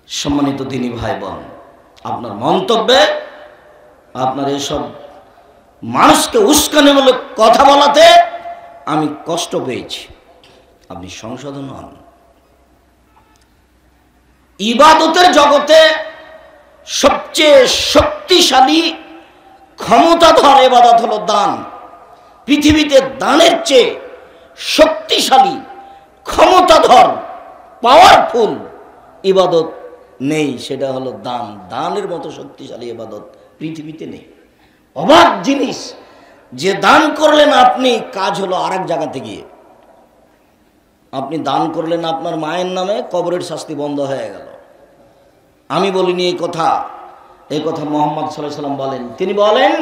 সম্মানিত দিনী ভাই বোন, আপনার মন্তব্যে আপনার এসব মানুষকে উস্কানিমূলক কথা বলাতে আমি কষ্ট পেয়েছি। আপনি সংশোধন হন। ইবাদতের জগতে সবচেয়ে শক্তিশালী ক্ষমতাধর ইবাদত হলো দান। পৃথিবীতে দানের চেয়ে শক্তিশালী ক্ষমতাধর পাওয়ারফুল ইবাদত নেই, সেটা হলো দান। দানের মতো শক্তিশালী ইবাদত পৃথিবীতে নেই। অবাক জিনিস, যে দান করলেন আপনি, কাজ হলো আরেক জায়গাতে গিয়ে। আপনি দান করলেন আপনার মায়ের নামে, কবরের শাস্তি বন্ধ হয়ে গেল। আমি বলিনি এই কথা, এই কথা মুহাম্মদ সাল্লাল্লাহু আলাইহি ওয়াসাল্লাম বলেন। তিনি বলেন,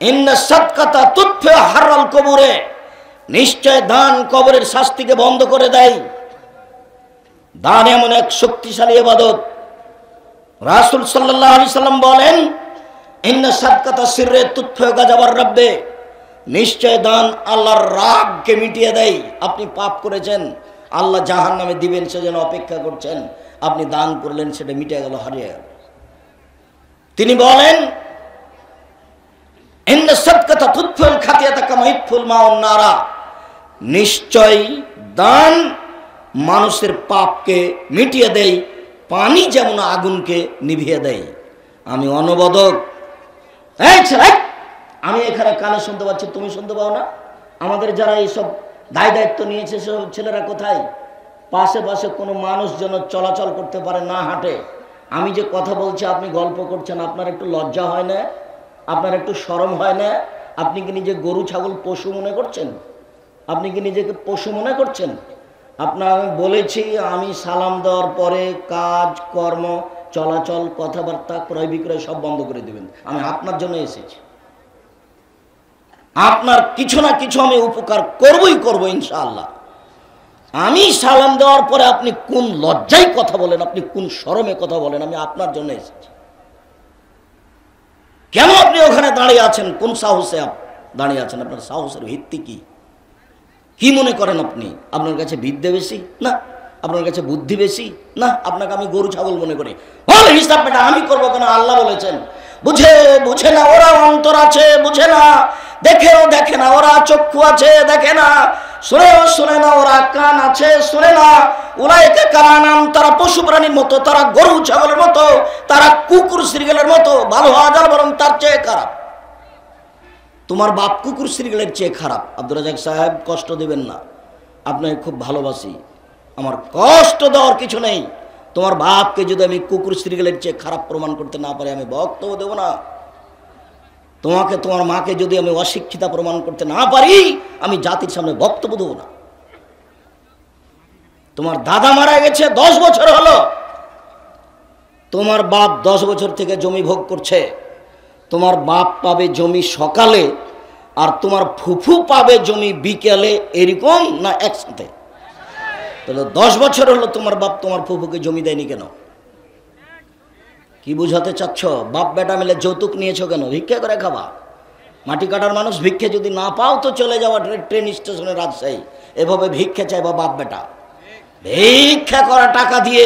ইন্না সাদকাতা তুতফি হারাল কবরে, নিশ্চয় দান কবরের শাস্তিকে বন্ধ করে দেয়। দান এমন এক শক্তিশালী ইবাদত। রাসূল সাল্লাল্লাহু আলাইহি সাল্লাম বলেন, ইন্না সাদকাতা সিররে তুতফি গাজাবার রাব্বে, নিশ্চয় দান আল্লাহর রাগকে মিটিয়ে দেয়। আপনি পাপ করেছেন, আল্লাহ জাহান্নামে দিবেন সেজন্য অপেক্ষা করছেন, আপনি দান করলেন, সেটা মিটে গেল, হারিয়ে গেল। তিনি বলেন, ইন্না সাদকাতা তুতফিল খাতিয়াতা কামা ইতফুল মাউন নারা, নিশ্চয় দান মানুষের পাপকে মিটিয়ে দেয়, পানি যেমন আগুনকে নিভিয়ে দেয়। আমি অনবদক, এই ছেলে, আমি এখানে কানে শুনতে পাচ্ছি, তুমি শুনতে পাও না? আমাদের যারা এইসব দায়িত্ব নিয়েছে সেসব ছেলেরা কোথায়? পাশে পাশে কোনো মানুষ যেন চলাচল করতে পারে না, হাঁটে। আমি যে কথা বলছি আপনি গল্প করছেন, আপনার একটু লজ্জা হয় না? আপনার একটু শরম হয় না? আপনি কি নিজে গরু ছাগল পশু মনে করছেন? আপনি কি নিজেকে পশু মনে করছেন? আপনার আমি বলেছি, আমি সালাম দেওয়ার পরে কাজ কর্ম চলাচল কথাবার্তা ক্রয় বিক্রয় সব বন্ধ করে দেবেন। আমি আপনার জন্য এসেছি, আপনার কিছু না কিছু আমি উপকার করবই করবো ইনশাআল্লাহ। আমি সালাম দেওয়ার পরে আপনি কোন লজ্জায় কথা বলেন, আপনি কোন শরমে কথা বলেন? আমি আপনার জন্য এসেছি। কেন আপনি ওখানে দাঁড়িয়ে আছেন? কোন সাহসে দাঁড়িয়ে আছেন? আপনার সাহসের ভিত্তি কি? কি মনে করেন আপনি? আপনার কাছে বিদ্যে বেশি না? আপনার কাছে বুদ্ধি বেশি না? আপনাকে আমি গরু ছাগল মনে করি? বল হিসাব বেটা, আমি করবো কেন? আল্লাহ বলেছেন। বুঝে না ওরা অন্তর আছে, বুঝে না, দেখে না ওরা চক্ষু আছে, দেখে না, শুনে না ওরা কান আছে, শুনে না। উলাইকা কালানাম, তারা পশু প্রাণীর মতো, তারা গরু ছাগলের মতো, তারা কুকুর শ্রীগেলের মতো। ভালো হওয়া যায়, বরং তার চেয়ে খারাপ। তোমার বাপ কুকুর শ্রীগেলের চেয়ে খারাপ। আব্দুর রাজ্জাক সাহেব, কষ্ট দিবেন না, আপনাকে খুব ভালোবাসি, আমার কষ্ট দেওয়ার কিছু নেই। তোমার বাপকে যদি আমি কুকুর শ্রীগেলের চেয়ে খারাপ প্রমাণ করতে না পারি, আমি বক্তব্য দেব না। তোমাকে, তোমার মাকে যদি আমি অশিক্ষিতা প্রমাণ করতে না পারি, আমি জাতির সামনে বক্তব্য দেব না। তোমার দাদা মারা গেছে 10 বছর হলো, তোমার বাপ 10 বছর থেকে জমি ভোগ করছে। তোমার বাপ পাবে জমি সকালে, আর তোমার ফুফু পাবে জমি বিকেলে, এরকম না একসাথে? তাহলে 10 বছর হলো তোমার বাপ তোমার ফুফুকে জমি দেয়নি কেন? কি বুঝাতে চাচ্ছ? বাপ বেটা মিলে যৌতুক নিয়েছো কেন? ভিক্ষা করে খাবা। মাটি কাটার মানুষ, ভিক্ষে যদি না পাও তো চলে যাওয়া ট্রেন স্টেশনে রাজশাহী, এভাবে ভিক্ষা চাইবা বাপ বেটা। ভিক্ষা করা টাকা দিয়ে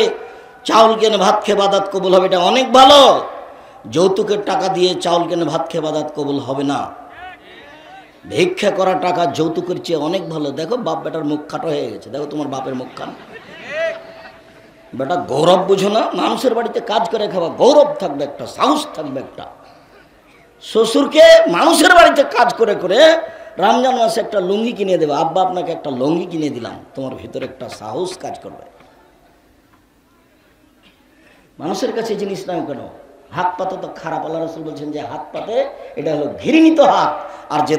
চাউল কেনে ভাত খেয়ে বাদাত কবুল হবে, এটা অনেক ভালো। যৌতুকের টাকা দিয়ে চাউল কেনে ভাত খেয়ে বাদাত কবুল হবে না। ভিক্ষা করা টাকা যৌতুকের চেয়ে অনেক ভালো। দেখো বাপ বেটার মুখ খাটো হয়ে গেছে, দেখো তোমার বাপের মুখ খান। বেটা গৌরব বুঝো না? মানুষের বাড়িতে কাজ করে খাওয়া গৌরব থাকবে, একটা সাহস থাকবে একটা। শ্বশুরকে মানুষের বাড়িতে কাজ করে করে রমজান মাসে একটা লুঙ্গি কিনে দেবে, আব্বা আপনাকে একটা লুঙ্গি কিনে দিলাম, তোমার ভিতরে একটা সাহস কাজ করবে। মানুষের কাছে জিনিস নাও কেন? হাত পাতে তো খারাপ। আল্লাহ রাসূল বলছেন যে হাত পাতে, এটা হলো ঘৃণিত হাত, আর যে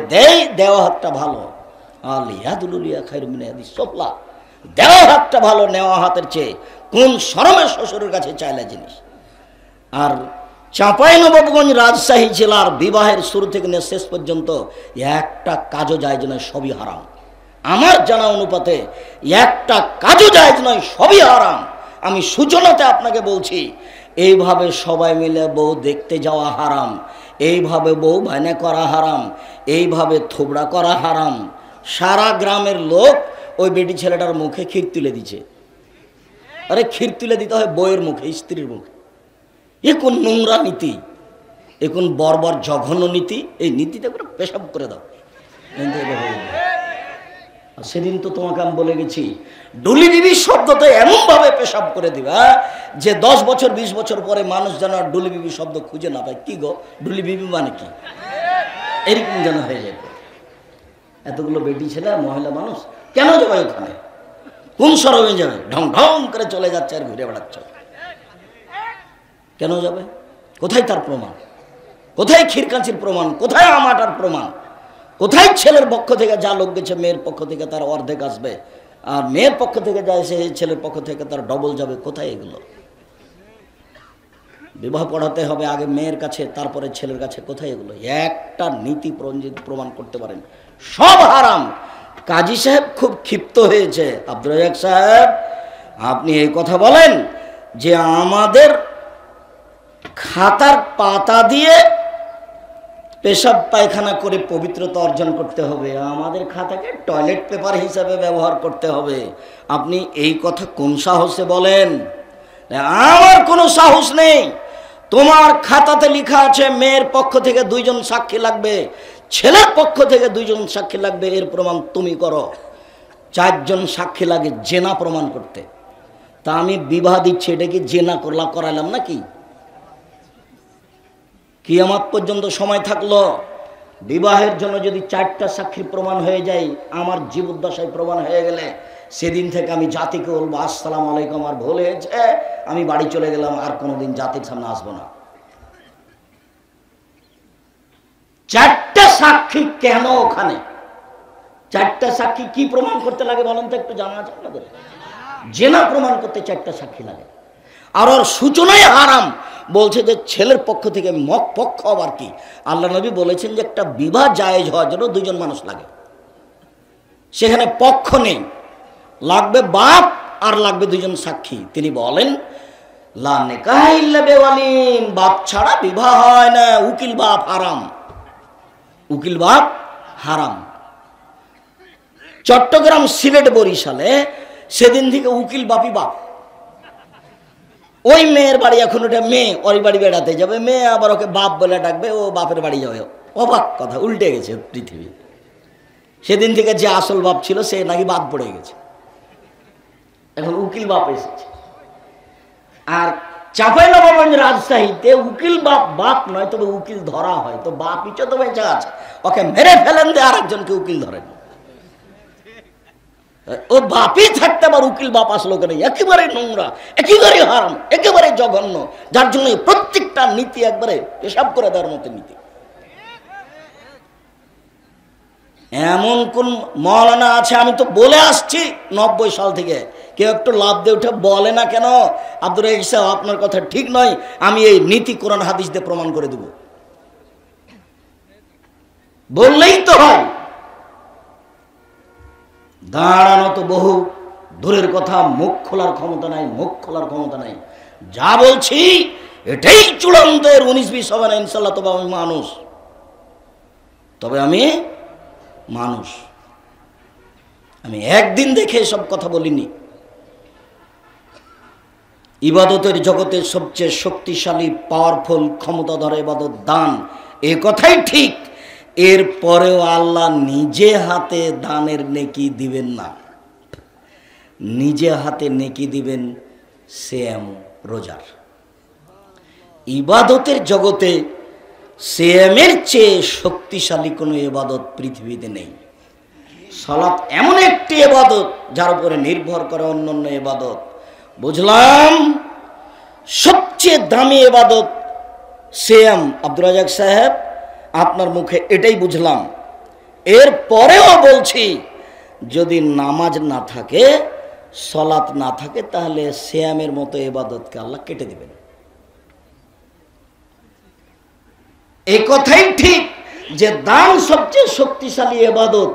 দেওয়া হাতটা ভালো। আলিয়াদুলিয়া খায়রুম মিন ইয়াদিস সুফলা, দেওয়া হাতটা ভালো নেওয়া হাতের চেয়ে। কোন শরমে শ্বশুরের কাছে চাইলে জিনিস? আর চাঁপাইনবাবগঞ্জ রাজশাহী জেলার বিবাহের শুরু থেকে নিয়ে শেষ পর্যন্ত একটা কাজও জায়েজ নয়, সবই হারাম। আমার জানা অনুপাতে একটা কাজও জায়েজ নয়, সবই হারাম। আমি সূচনাতে আপনাকে বলছি, এইভাবে সবাই মিলে বউ দেখতে যাওয়া হারাম, এইভাবে বউ বায়না করা হারাম, এইভাবে থোবড়া করা হারাম। সারা গ্রামের লোক ওই বেটি ছেলেটার মুখে ক্ষীর তুলে দিচ্ছে। আরে ক্ষীর তুলে দিতে হয় বইয়ের মুখে, স্ত্রীর মুখে। এ কোন নোংরা নীতি, এ কোন বর্বর জঘন্য নীতি। এই নীতিটা করে পেশাব করে দাও। সেদিন তো তোমাকে আমি বলে গেছি, ডুলি বিবি শব্দটা এমন ভাবে পেশাব করে দিবা যে 10 বছর 20 বছর পরে মানুষ যেন আর ডুলি বিবি শব্দ খুঁজে না পায়। কি গো ডুলি বিবি মানে কি, এরকম যেন হয়ে যাবে। এতগুলো বেটি ছেলে মহিলা মানুষ কেন যাবে ওখানে? কোন সরমে যাবে? ঢং ঢং করে চলে যাচ্ছে আর ঘুরে বেড়াচ্ছে। কেন যাবে? কোথায় তার প্রমাণ? কোথায় ক্ষীরকাঁচির প্রমাণ? কোথায় আমাটার প্রমাণ? কোথায় ছেলের পক্ষ থেকে যা লোক গেছে মেয়ের পক্ষ থেকে তার অর্ধেক আসবে, আর মেয়ের পক্ষ থেকে যা এসে ছেলের পক্ষ থেকে তার ডবল যাবে? কোথায় এগুলো? বিবাহ পড়াতে হবে আগে মেয়ের কাছে, তারপরে ছেলের কাছে। কোথায় এগুলো? একটা নীতি প্রমাণ করতে পারেন? সব হারাম। কাজী সাহেব খুব ক্ষিপ্ত হয়েছে। আব্দুর রাজ্জাক সাহেব, আপনি এই কথা বলেন যে আমাদের খাতার পাতা দিয়ে পেশাব পায়খানা করে পবিত্রতা অর্জন করতে হবে, আমাদের খাতাকে টয়লেট পেপার হিসাবে ব্যবহার করতে হবে। আপনি এই কথা কোন সাহসে বলেন? আমার কোনো সাহস নেই। তোমার খাতাতে লেখা আছে মেয়ের পক্ষ থেকে 2 জন সাক্ষী লাগবে, ছেলের পক্ষ থেকে 2 জন সাক্ষী লাগবে। এর প্রমাণ তুমি করো। 4 জন সাক্ষী লাগে জেনা প্রমাণ করতে। তা আমি বিবাহ দিচ্ছি, এটা কি জেনা করাইলাম নাকি? কিয়ামত পর্যন্ত সময় থাকলো। বিবাহের জন্য যদি 4টা সাক্ষীর প্রমাণ হয়ে যায়, আমার জীবদ্দশায় প্রমাণ হয়ে গেলে সেদিন থেকে আমি জাতিকে বলবো আসসালামু আলাইকুম, আর ভুল হয়েছে, আমি বাড়ি চলে গেলাম, আর কোনোদিন জাতির সামনে আসবো না। 4টা সাক্ষী কেন ওখানে? 4টা সাক্ষী কি প্রমাণ করতে লাগে বলেন তো, একটু জানা আছে আপনাদের? জেনা প্রমাণ করতে 4টা সাক্ষী লাগে। আর ওর সূচনায় হারাম বলছে যে ছেলের পক্ষ থেকে পক্ষ। আবার কি আল্লাহ নবী বলেছেন যে একটা বিবাহ জায়েজ হওয়ার জন্য 2 জন মানুষ লাগে, সেখানে পক্ষ নেই, লাগবে বাপ আর লাগবে 2 জন সাক্ষী। তিনি বলেন লা নিকাহ ইল্লা বিওয়ালিন, বাপ ছাড়া বিবাহ হয় না। উকিল বাপ হারাম, উকিল বাপ হারাম। চট্টগ্রাম, সিলেট, বরিশালে সেদিন থেকে উকিল বাপই বাপ। ওই মেয়ের বাড়ি, এখন ওটা মেয়ে, ওর বাড়ি বেড়াতে যাবে, মেয়ে আবার ওকে বাপ বলে ডাকবে, ও বাপের বাড়ি যাবে। অবাক কথা, উল্টে গেছে পৃথিবী। সেদিন থেকে যে আসল বাপ ছিল সে নাকি বাদ পড়ে গেছে, এখন উকিল বাপ এসেছে। আর চাঁপাইনবাবগঞ্জ, রাজশাহীতে উকিল বাপ বাপ নয়, তবে উকিল ধরা হয়। তো বাপ ইচ্ছে তো বেঁচে আছে, ওকে মেরে ফেলেন দিয়ে আরেকজনকে উকিল ধরেন। ও বাপই থাকতে আবার উকিল বাপ আসলো কেন? একেবারে নোংরা, একেবারে হারাম, একেবারে জঘন্য, যার জন্য প্রত্যেকটা নীতি একবারে পেশাব করে দেওয়ার মতো নীতি। এমন কোন মৌলানা আছে, আমি তো বলে আসছি 90 সাল থেকে, কেউ একটু লাভ দিয়ে উঠে বলে না কেন আব্দুর রাজ্জাক সাহেব আপনার কথা ঠিক নয়, আমি এই নীতি কোরআন হাদিস দিয়ে প্রমাণ করে দেব। বললেই তো হয়। দাঁড়ানো তো বহু দূরের কথা, মুখ খোলার ক্ষমতা নাই, মুখ খোলার ক্ষমতা নাই। যা বলছি এটাই চূড়ান্ত, 19-20 হবে না ইনশাল্লাহ। তবে আমি মানুষ, তবে আমি মানুষ, আমি একদিন দেখে সব কথা বলিনি। ইবাদতের জগতের সবচেয়ে শক্তিশালী পাওয়ারফুল ক্ষমতাধর ইবাদত দান, এ কথাই ঠিক। এর পরেও আল্লাহ নিজে হাতে দানের নেকি দিবেন না, নিজে হাতে নেকি দিবেন সিয়াম, রোজার। ইবাদতের জগতে সিয়ামের চেয়ে শক্তিশালী কোনো ইবাদত পৃথিবীতে নেই। সালাত এমন একটি ইবাদত যার উপরে নির্ভর করে অন্যান্য ইবাদত। বুঝলাম সবচেয়ে দামি ইবাদত সিয়াম। আব্দুর রাজ্জাক সাহেব, আপনার মুখে এটাই বুঝলাম। এর পরেও বলছি, যদি নামাজ না থাকে, সালাত না থাকে, তাহলে সিয়ামের মতো ইবাদতকে আল্লাহ কেটে দিবেন। এই কথাই ঠিক যে দান সবচেয়ে শক্তিশালী ইবাদত।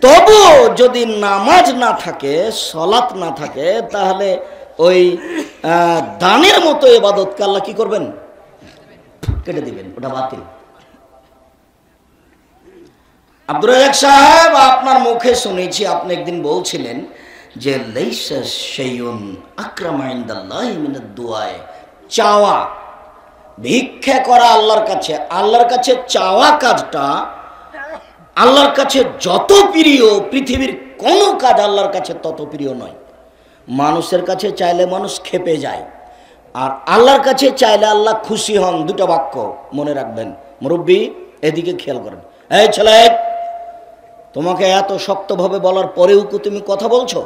তবু যদি নামাজ না থাকে, সালাত না থাকে, তাহলে ওই দানের মতো ইবাদতকে আল্লাহ কি করবেন? কেটে দিবেন, ওটা বাতিল। আব্দুর রাজ্জাক সাহেব, আপনার মুখে শুনেছি আপনি একদিন বলছিলেন যে লাইসা শাইউন আকরামা ইনদাল্লাহি মিনাদ দুআ, চাওয়া, ভিক্ষা করা আল্লাহর কাছে চাওয়া কাজটা আল্লাহর কাছে যত প্রিয়, পৃথিবীর কোনো কাজ আল্লাহর কাছে তত প্রিয় নয়। মানুষের কাছে চাইলে মানুষ ক্ষেপে যায়, আর আল্লাহর কাছে চাইলে আল্লাহ খুশি হন। দুটো বাক্য মনে রাখবেন। মুরব্বী এদিকে খেয়াল করেন। এই ছেলে, তোমাকে এত শক্তভাবে বলার পরেও কি তুমি কথা বলছো?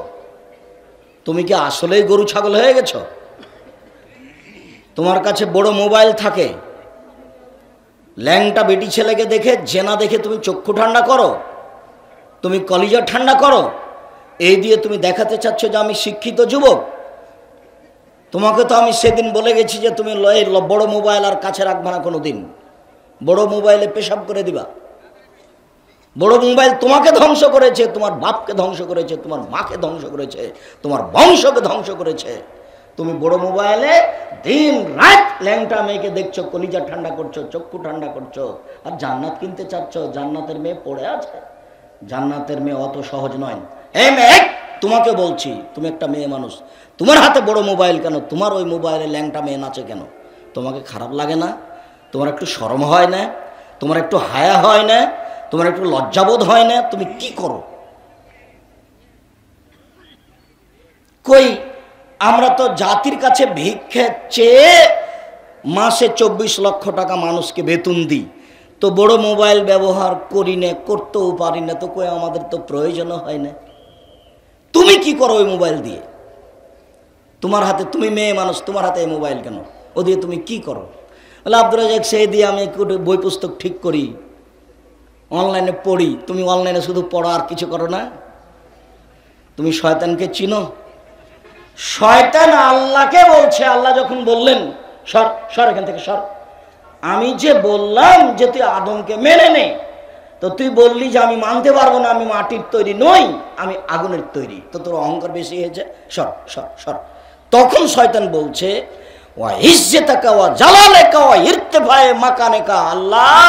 তুমি কি আসলেই গরু ছাগল হয়ে গেছ? তোমার কাছে বড় মোবাইল থাকে, ল্যাংটা বেটি ছেলেকে দেখে জেনা দেখে তুমি চক্ষু ঠান্ডা করো, তুমি কলিজা ঠান্ডা করো, এই দিয়ে তুমি দেখাতে চাচ্ছ যে আমি শিক্ষিত যুবক। তোমাকে তো আমি সেদিন বলে গেছি যে তুমি বড় মোবাইল আর কাছে রাখবে না কোনো দিন, বড় মোবাইলে পেশাব করে দিবা। বড় মোবাইল তোমাকে ধ্বংস করেছে, তোমার বাপকে ধ্বংস করেছে, তোমার মাকে ধ্বংস করেছে, তোমার বংশকে ধ্বংস করেছে। তুমি বড় মোবাইলে দিন রাত ল্যাংটা মেয়েকে দেখছো, কলিজা ঠান্ডা করছো, চক্ষু ঠান্ডা করছো, আর জান্নাত কিনতে চাচ্ছ। জান্নাতের মেয়ে পড়ে আছে, জান্নাতের মেয়ে অত সহজ নয়। এই মেয়ে, তোমাকে বলছি, তুমি একটা মেয়ে মানুষ, তোমার হাতে বড় মোবাইল কেন? তোমার ওই মোবাইলে ল্যাংটা মেয়ে নাচে কেন? তোমাকে খারাপ লাগে না? তোমার একটু শরম হয় না? তোমার একটু হায়া হয় না? তোমার একটু লজ্জাবোধ হয় না? তুমি কি করো? কই আমরা তো জাতির কাছে ভিক্ষা চেয়ে মাসে 24 লক্ষ টাকা মানুষকে বেতন দিই, তো বড় মোবাইল ব্যবহার করি না, করতেও পারি না, তো কই আমাদের তো প্রয়োজনও হয় না। তুমি কি করো ওই মোবাইল দিয়ে? তোমার হাতে, তুমি মেয়ে মানুষ, তোমার হাতে এই মোবাইল কেন? ও দিয়ে তুমি কি করো? বলে আব্দুর রাজাক, সেই দিয়ে আমি একটু বই পুস্তক ঠিক করি, অনলাইনে পড়ি। তুমি অনলাইনে শুধু পড়ো আর কিছু করো না? তুমি শয়তানকে চিনো? শয়তান আল্লাহকে বলছে, আল্লাহ যখন বললেন সর সর এখান থেকে সর, আমি যে বললাম যে তুই আদমকে মেনে নে, তো তুই বললি যে আমি মানতে পারবো না, আমি মাটির তৈরি নই, আমি আগুনের তৈরি, তো তোর অহংকার বেশি হয়েছে, সর সর সর। তখন শয়তান বলছে ওয়া ইজ্জতাকা ওয়া জালালাকা ওয়া ইরতিফায়ে মাকানাকা, আল্লাহ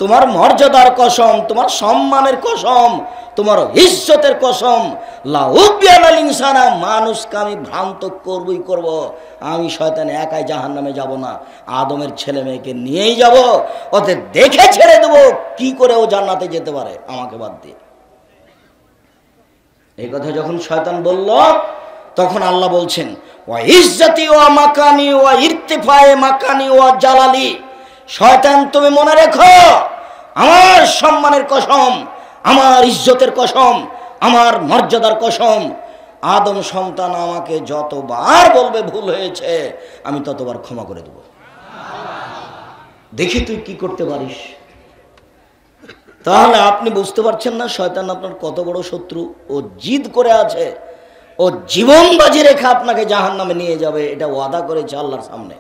তোমার মর্যাদার কসম, তোমার সম্মানের কসম, তোমার ইজ্জতের কসম, লা উবিয়ানাল ইনসানা, মানুষকে আমি ভ্রান্ত করবই করব। আমি শয়তান একাই জাহান্নামে যাব না, আদমের ছেলে মেয়েকে নিয়েই যাব, ওদের দেখে ছেড়ে দেবো কি করে ও জান্নাতে যেতে পারে আমাকে বাদ দিয়ে। এই কথা যখন শয়তান বলল, তখন আল্লাহ বলছেন ওয়া ইজ্জতি ওয়া মাকানি ওয়া ইরতিফায়ে মাকানি ওয়া জালালি, শয়তান তুমি মনে রেখো, আমার সম্মানের কসম, আমার ইজ্জতের কসম, আমার মর্যাদার কসম, আদম সন্তান আমাকে যতবার বলবে ভুল হয়েছে, আমি ততবার ক্ষমা করে দেব। দেখি তুই কি করতে পারিস। তাহলে আপনি বুঝতে পারছেন না শয়তান আপনার কত বড় শত্রু। ও জিদ করে আছে, ও জীবন বাজি রেখে আপনাকে জাহান্নামে নিয়ে যাবে, এটা ওয়াদা করেছে আল্লাহর সামনে,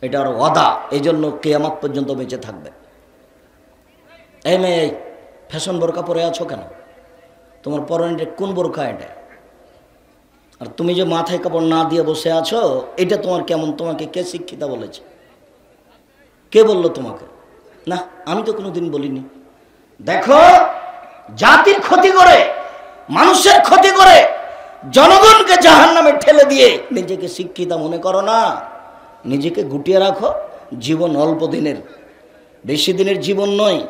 এটা আর ওয়াদা, এই জন্য কিয়ামত পর্যন্ত বেঁচে থাকবে। এই মেয়ে, ফ্যাশন বোরকা পরে আছো কেন? তোমার পরনে কোন বোরকা এটা? আর তুমি যে মাথায় কাপড় না দিয়ে বসে আছো, এটা তোমার কেমন? তোমাকে কে শিক্ষিতা বলেছে? কে বললো তোমাকে? না, আমি তো কোনোদিন বলিনি। দেখো, জাতির ক্ষতি করে, মানুষের ক্ষতি করে, জনগণকে জাহান্নামে ঠেলে দিয়ে নিজেকে শিক্ষিতা মনে করো না। নিজেকে গুটিয়ে রাখো, জীবন অল্প দিনের, বেশি দিনের জীবন নয়।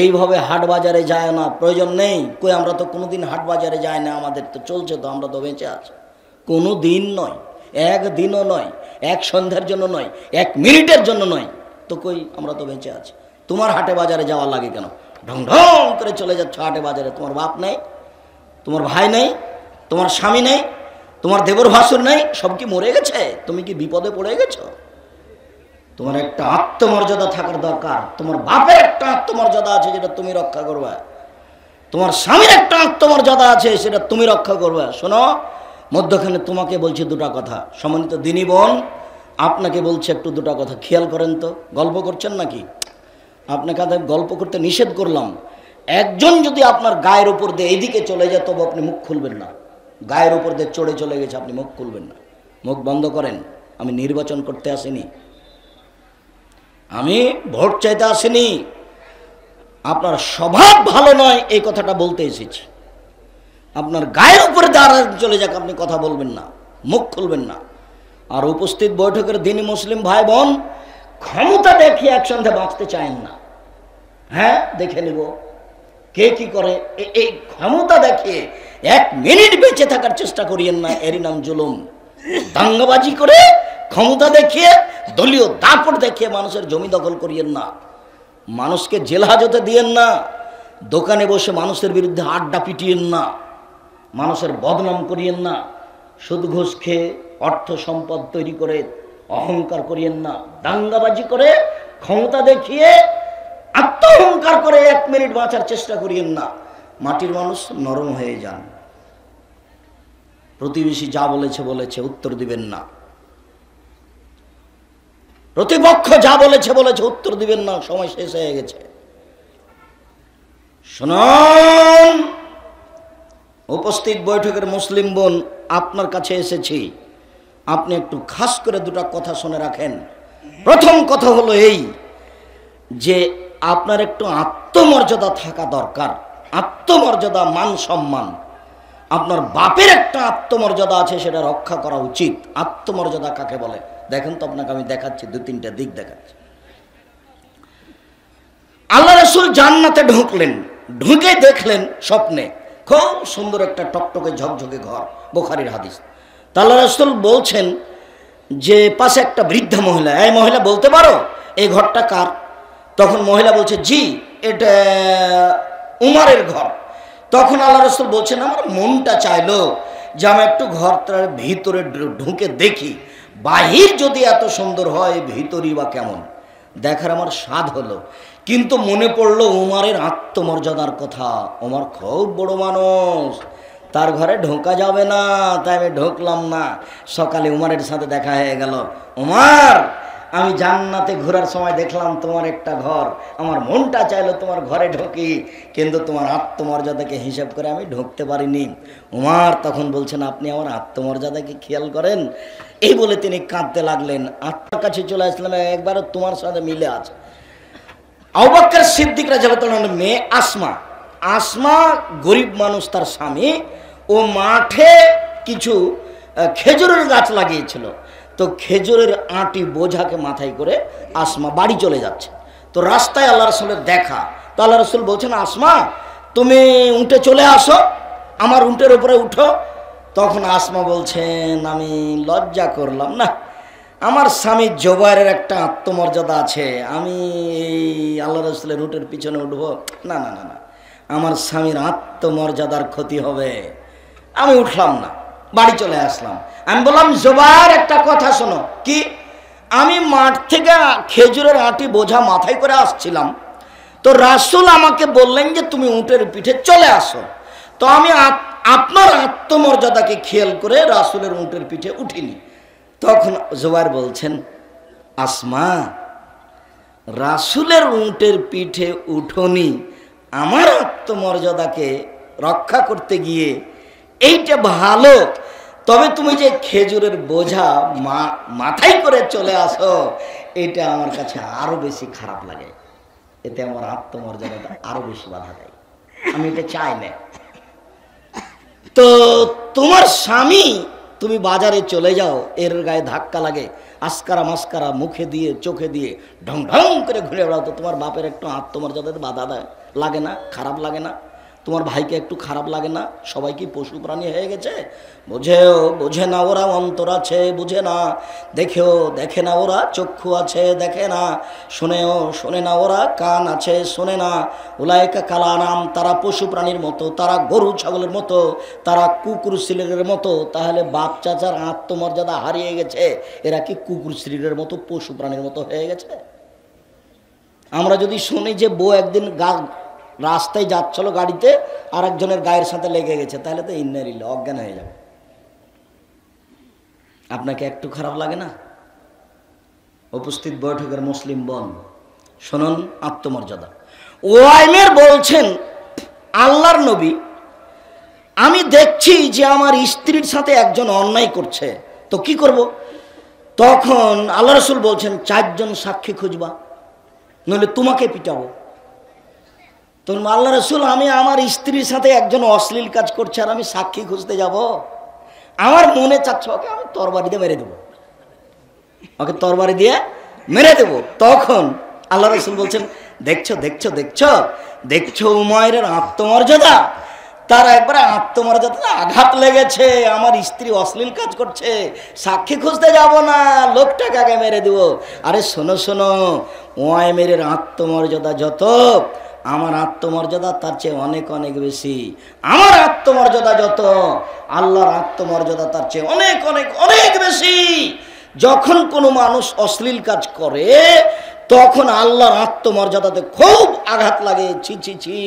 এইভাবে হাট বাজারে যায় না, প্রয়োজন নেই। কই আমরা তো কোনোদিন হাট বাজারে যাই না, আমাদের তো চলছে, তো আমরা তো বেঁচে আছি। কোনো দিন নয়, একদিনও নয়, এক সন্ধ্যার জন্য নয়, 1 মিনিটের জন্য নয়, তো কই আমরা তো বেঁচে আছি। তোমার হাটে বাজারে যাওয়া লাগে কেন? ঢং ঢং করে চলে যাচ্ছ হাটে বাজারে। তোমার বাপ নেই, তোমার ভাই নেই, তোমার স্বামী নেই, তোমার দেবর ভাসুর নেই, সব কি মরে গেছে? তুমি কি বিপদে পড়ে গেছো? তোমার একটা আত্মমর্যাদা থাকার দরকার। তোমার বাপের একটা আত্মমর্যাদা আছে, যেটা তুমি রক্ষা করবে। তোমার স্বামীর একটা আত্মমর্যাদা আছে, সেটা তুমি রক্ষা করবে। শোনো, মধ্যখানে তোমাকে বলছি দুটা কথা। সম্মানিত দিনী বোন, আপনাকে বলছি একটু দুটা কথা খেয়াল করেন তো। গল্প করছেন নাকি? আপনাকে গল্প করতে নিষেধ করলাম। একজন যদি আপনার গায়ের উপর দিয়ে এইদিকে চলে যায়, তবে আপনি মুখ খুলবেন না। গায়ের উপর দিয়ে চড়ে চলে গেছে, আপনি মুখ খুলবেন না। মুখ বন্ধ করেন। আমি নির্বাচন করতে আসিনি, আমি ভোট চাইতে আসিনি। আপনার স্বভাব ভালো নয় এই কথাটা বলতে এসেছি। আপনার গায়ের উপরে দাঁড়া চলে যাক, আপনি কথা বলবেন না, মুখ খুলবেন না। আর উপস্থিত বৈঠকের দিনই মুসলিম ভাই বোন, ক্ষমতা দেখিয়ে একসঙ্গে বাঁচতে চান না। হ্যাঁ, দেখে নিব কে কি করে, এই ক্ষমতা দেখিয়ে 1 মিনিট বেঁচে থাকার চেষ্টা করিয়েন না, এরই নাম জুলুম। দাঙ্গাবাজি করে, ক্ষমতা দেখিয়ে, দলীয় দাপট দেখিয়ে মানুষের জমি দখল করিয়েন না, মানুষকে জেল হাজতে দিয়েন না, দোকানে বসে মানুষের বিরুদ্ধে আড্ডা পিটিয়েন না, মানুষের বদনাম করিয়েন না, সুদ ঘুষ খেয়ে অর্থ সম্পদ তৈরি করে অহংকার করিয়েন না, দাঙ্গাবাজি করে, ক্ষমতা দেখিয়ে, আত্মঅহংকার করে 1 মিনিট বাঁচার চেষ্টা করিয়েন না। মাটির মানুষ নরম হয়ে যান। প্রতিবেশী যা বলেছে বলেছে, উত্তর দিবেন না। প্রতিপক্ষ যা বলেছে বলেছে, উত্তর দিবেন না, সময় শেষ হয়ে গেছে। শুনুন, উপস্থিত বৈঠকের মুসলিম বোন, আপনার কাছে এসেছি, আপনি একটু খাস করে 2টা কথা শুনে রাখেন। প্রথম কথা হলো এই যে আপনার একটু আত্মমর্যাদা থাকা দরকার। আত্মমর্যাদা, মান সম্মান। আপনার বাপের একটা আত্মমর্যাদা আছে, সেটা রক্ষা করা উচিত। আত্মমর্যাদা কাকে বলে দেখেন তো, আপনাকে আমি দেখাচ্ছি, 2-3টা দিক দেখাচ্ছি। আল্লাহ রাসূল জান্নাতে ঢুকলেন, ঢুকে দেখলেন স্বপ্নে খুব সুন্দর একটা টকটকে ঝকঝকে ঘর, বুখারীর হাদিস। তা আল্লাহ রাসূল বলছেন যে পাশে একটা বৃদ্ধা মহিলা, এই মহিলা বলতে পারো এই ঘরটা কার? তখন মহিলা বলছে, জি, এটা উমরের ঘর। তখন আল্লাহ রাসূল বলছেন, আমার মনটা চাইলো যে আমি একটু ঘরটার ভিতরে ঢুকে দেখি, বাহির যদি এত সুন্দর হয়, ভিতরই বা কেমন, দেখার আমার স্বাদ হলো। কিন্তু মনে পড়লো উমরের আত্মমর্যাদার কথা। উমর খুব বড় মানুষ, তার ঘরে ঢোকা যাবে না, তাই আমি ঢুকলাম না। সকালে উমরের সাথে দেখা হয়ে গেল, উমর, আমি জান্নাতে ঘোরার সময় দেখলাম তোমার একটা ঘর, আমার মনটা চাইলো তোমার ঘরে ঢুকি, কিন্তু তোমার আত্মমর্যাদাকে হিসাব করে আমি ঢুকতে পারিনি। উমর তখন বলছেন, আপনি আমার আত্মমর্যাদাকে খেয়াল করেন। এই বলে তিনি কাঁদতে লাগলেন। আপনার কাছে চলে আসলাম, একবারও তোমার সাথে মিলে আছে। আবু বকর সিদ্দিক রাদিয়াল্লাহু আনহু মেয়ে আসমা, আসমা গরিব মানুষ, তার স্বামী ও মাঠে কিছু খেজুরের গাছ লাগিয়েছিল। তো খেজুরের আঁটি বোঝাকে মাথায় করে আসমা বাড়ি চলে যাচ্ছে। তো রাস্তায় আল্লাহ রাসূলের দেখা। তো আল্লাহ রাসূল বলছেন, আসমা, তুমি উঠে চলে আসো, আমার উটের উপরে উঠো। তখন আসমা বলছেন, আমি লজ্জা করলাম না, আমার স্বামী জোবাইরের একটা আত্মমর্যাদা আছে, আমি এই আল্লাহ রাসূলের উটের পিছনে উঠবো? না না না না, আমার স্বামীর আত্মমর্যাদার ক্ষতি হবে। আমি উঠলাম না, বাড়ি চলে আসলাম। আমি বললাম, জোবাইর, একটা কথা শোনো। কি? আমি মাঠ থেকে খেজুরের আঁটি বোঝা মাথায় করে আসছিলাম, তো রাসূল আমাকে বললেন যে তুমি উটের পিঠে চলে আসো। তো আমি আপনার আত্মমর্যাদাকে খেয়াল করে রাসূলের উটের পিঠে উঠিনি। তখন জোবাইর বলছেন, আসমা, রাসূলের উটের পিঠে উঠোনি আমার আত্মমর্যাদাকে রক্ষা করতে গিয়ে, এইটা ভালো, তবে তুমি যে খেজুরের বোঝা মাথায় করে চলে আসো, এটা আমার কাছে আরো বেশি খারাপ লাগে, এতে আমার আত্মমর্যাদাটা আরো বেশি বাধা দেয়, আমি এটা চাই না। তো তোমার স্বামী, তুমি বাজারে চলে যাও, এর গায়ে ধাক্কা লাগে, আসকারা মাস্কারা মুখে দিয়ে চোখে দিয়ে ঢং ঢং করে ঘুরে বেড়াও, তো তোমার বাপের একটু আত্মমর্যাদাতে বাধা দেয়, লাগে না? খারাপ লাগে না? তোমার ভাইকে একটু খারাপ লাগে না? সবাই কি পশু প্রাণী হয়ে গেছে? বোঝে না ওরা, অন্তর আছে বুঝে না, দেখে না ওরা, চক্ষু আছে দেখে না, শোনে না ওরা, কান আছে শোনে না। উলাইকা কালানাম, তারা পশু প্রাণীর মতো, তারা গরু ছাগলের মতো, তারা কুকুর শ্লীলের মতো। তাহলে বাপ চাচার আত্মমর্যাদা হারিয়ে গেছে, এরা কি কুকুর শ্লীলের মতো, পশু প্রাণীর মতো হয়ে গেছে? আমরা যদি শুনি যে বউ একদিন রাস্তায় যাচ্ছিল গাড়িতে, আর একজনের গায়ের সাথে লেগে গেছে, তাহলে তো ইন্নালিল্লাহ, অজ্ঞান হয়ে যাবে। আপনাকে একটু খারাপ লাগে না? উপস্থিত বৈঠকের মুসলিম বোন, শুনুন আত্মমর্যাদা। ওয়াইমের বলছেন, আল্লাহর নবী, আমি দেখছি যে আমার স্ত্রীর সাথে একজন অন্যায় করছে, তো কি করব? তখন আল্লাহ রাসূল বলছেন, 4 জন সাক্ষী খুঁজবা, নইলে তোমাকে পিটাবো। তো তখন আল্লাহ রসুল, আমি আমার স্ত্রীর সাথে একজন অশ্লীল কাজ করছে আর আমি সাক্ষী খুঁজতে যাব? আমার মনে চাচ্ছে ওকে আমি তরবারি দিয়ে মেরে দেবো, ওকে তরবারি দিয়ে মেরে দেবো। তখন আল্লাহ রসুল বলছেন, দেখছো দেখছো দেখছো দেখছো উমাইরের আত্মমর্যাদা, তার একবারে আত্মমর্যাদা আঘাত লেগেছে, আমার স্ত্রী অশ্লীল কাজ করছে, সাক্ষী খুঁজতে যাব না, লোকটাকে আগে মেরে দেব। আরে শোনো শোনো, উমাইরের আত্মমর্যাদা যত, আমার আত্মমর্যাদা তার চেয়ে অনেক অনেক বেশি। আমার আত্মমর্যাদা যত, আল্লাহর আত্মমর্যাদা তার চেয়ে অনেক অনেক অনেক বেশি। যখন কোনো মানুষ অশ্লীল কাজ করে তখন আল্লাহর আত্মমর্যাদাতে খুব আঘাত লাগে। ছি ছি ছি।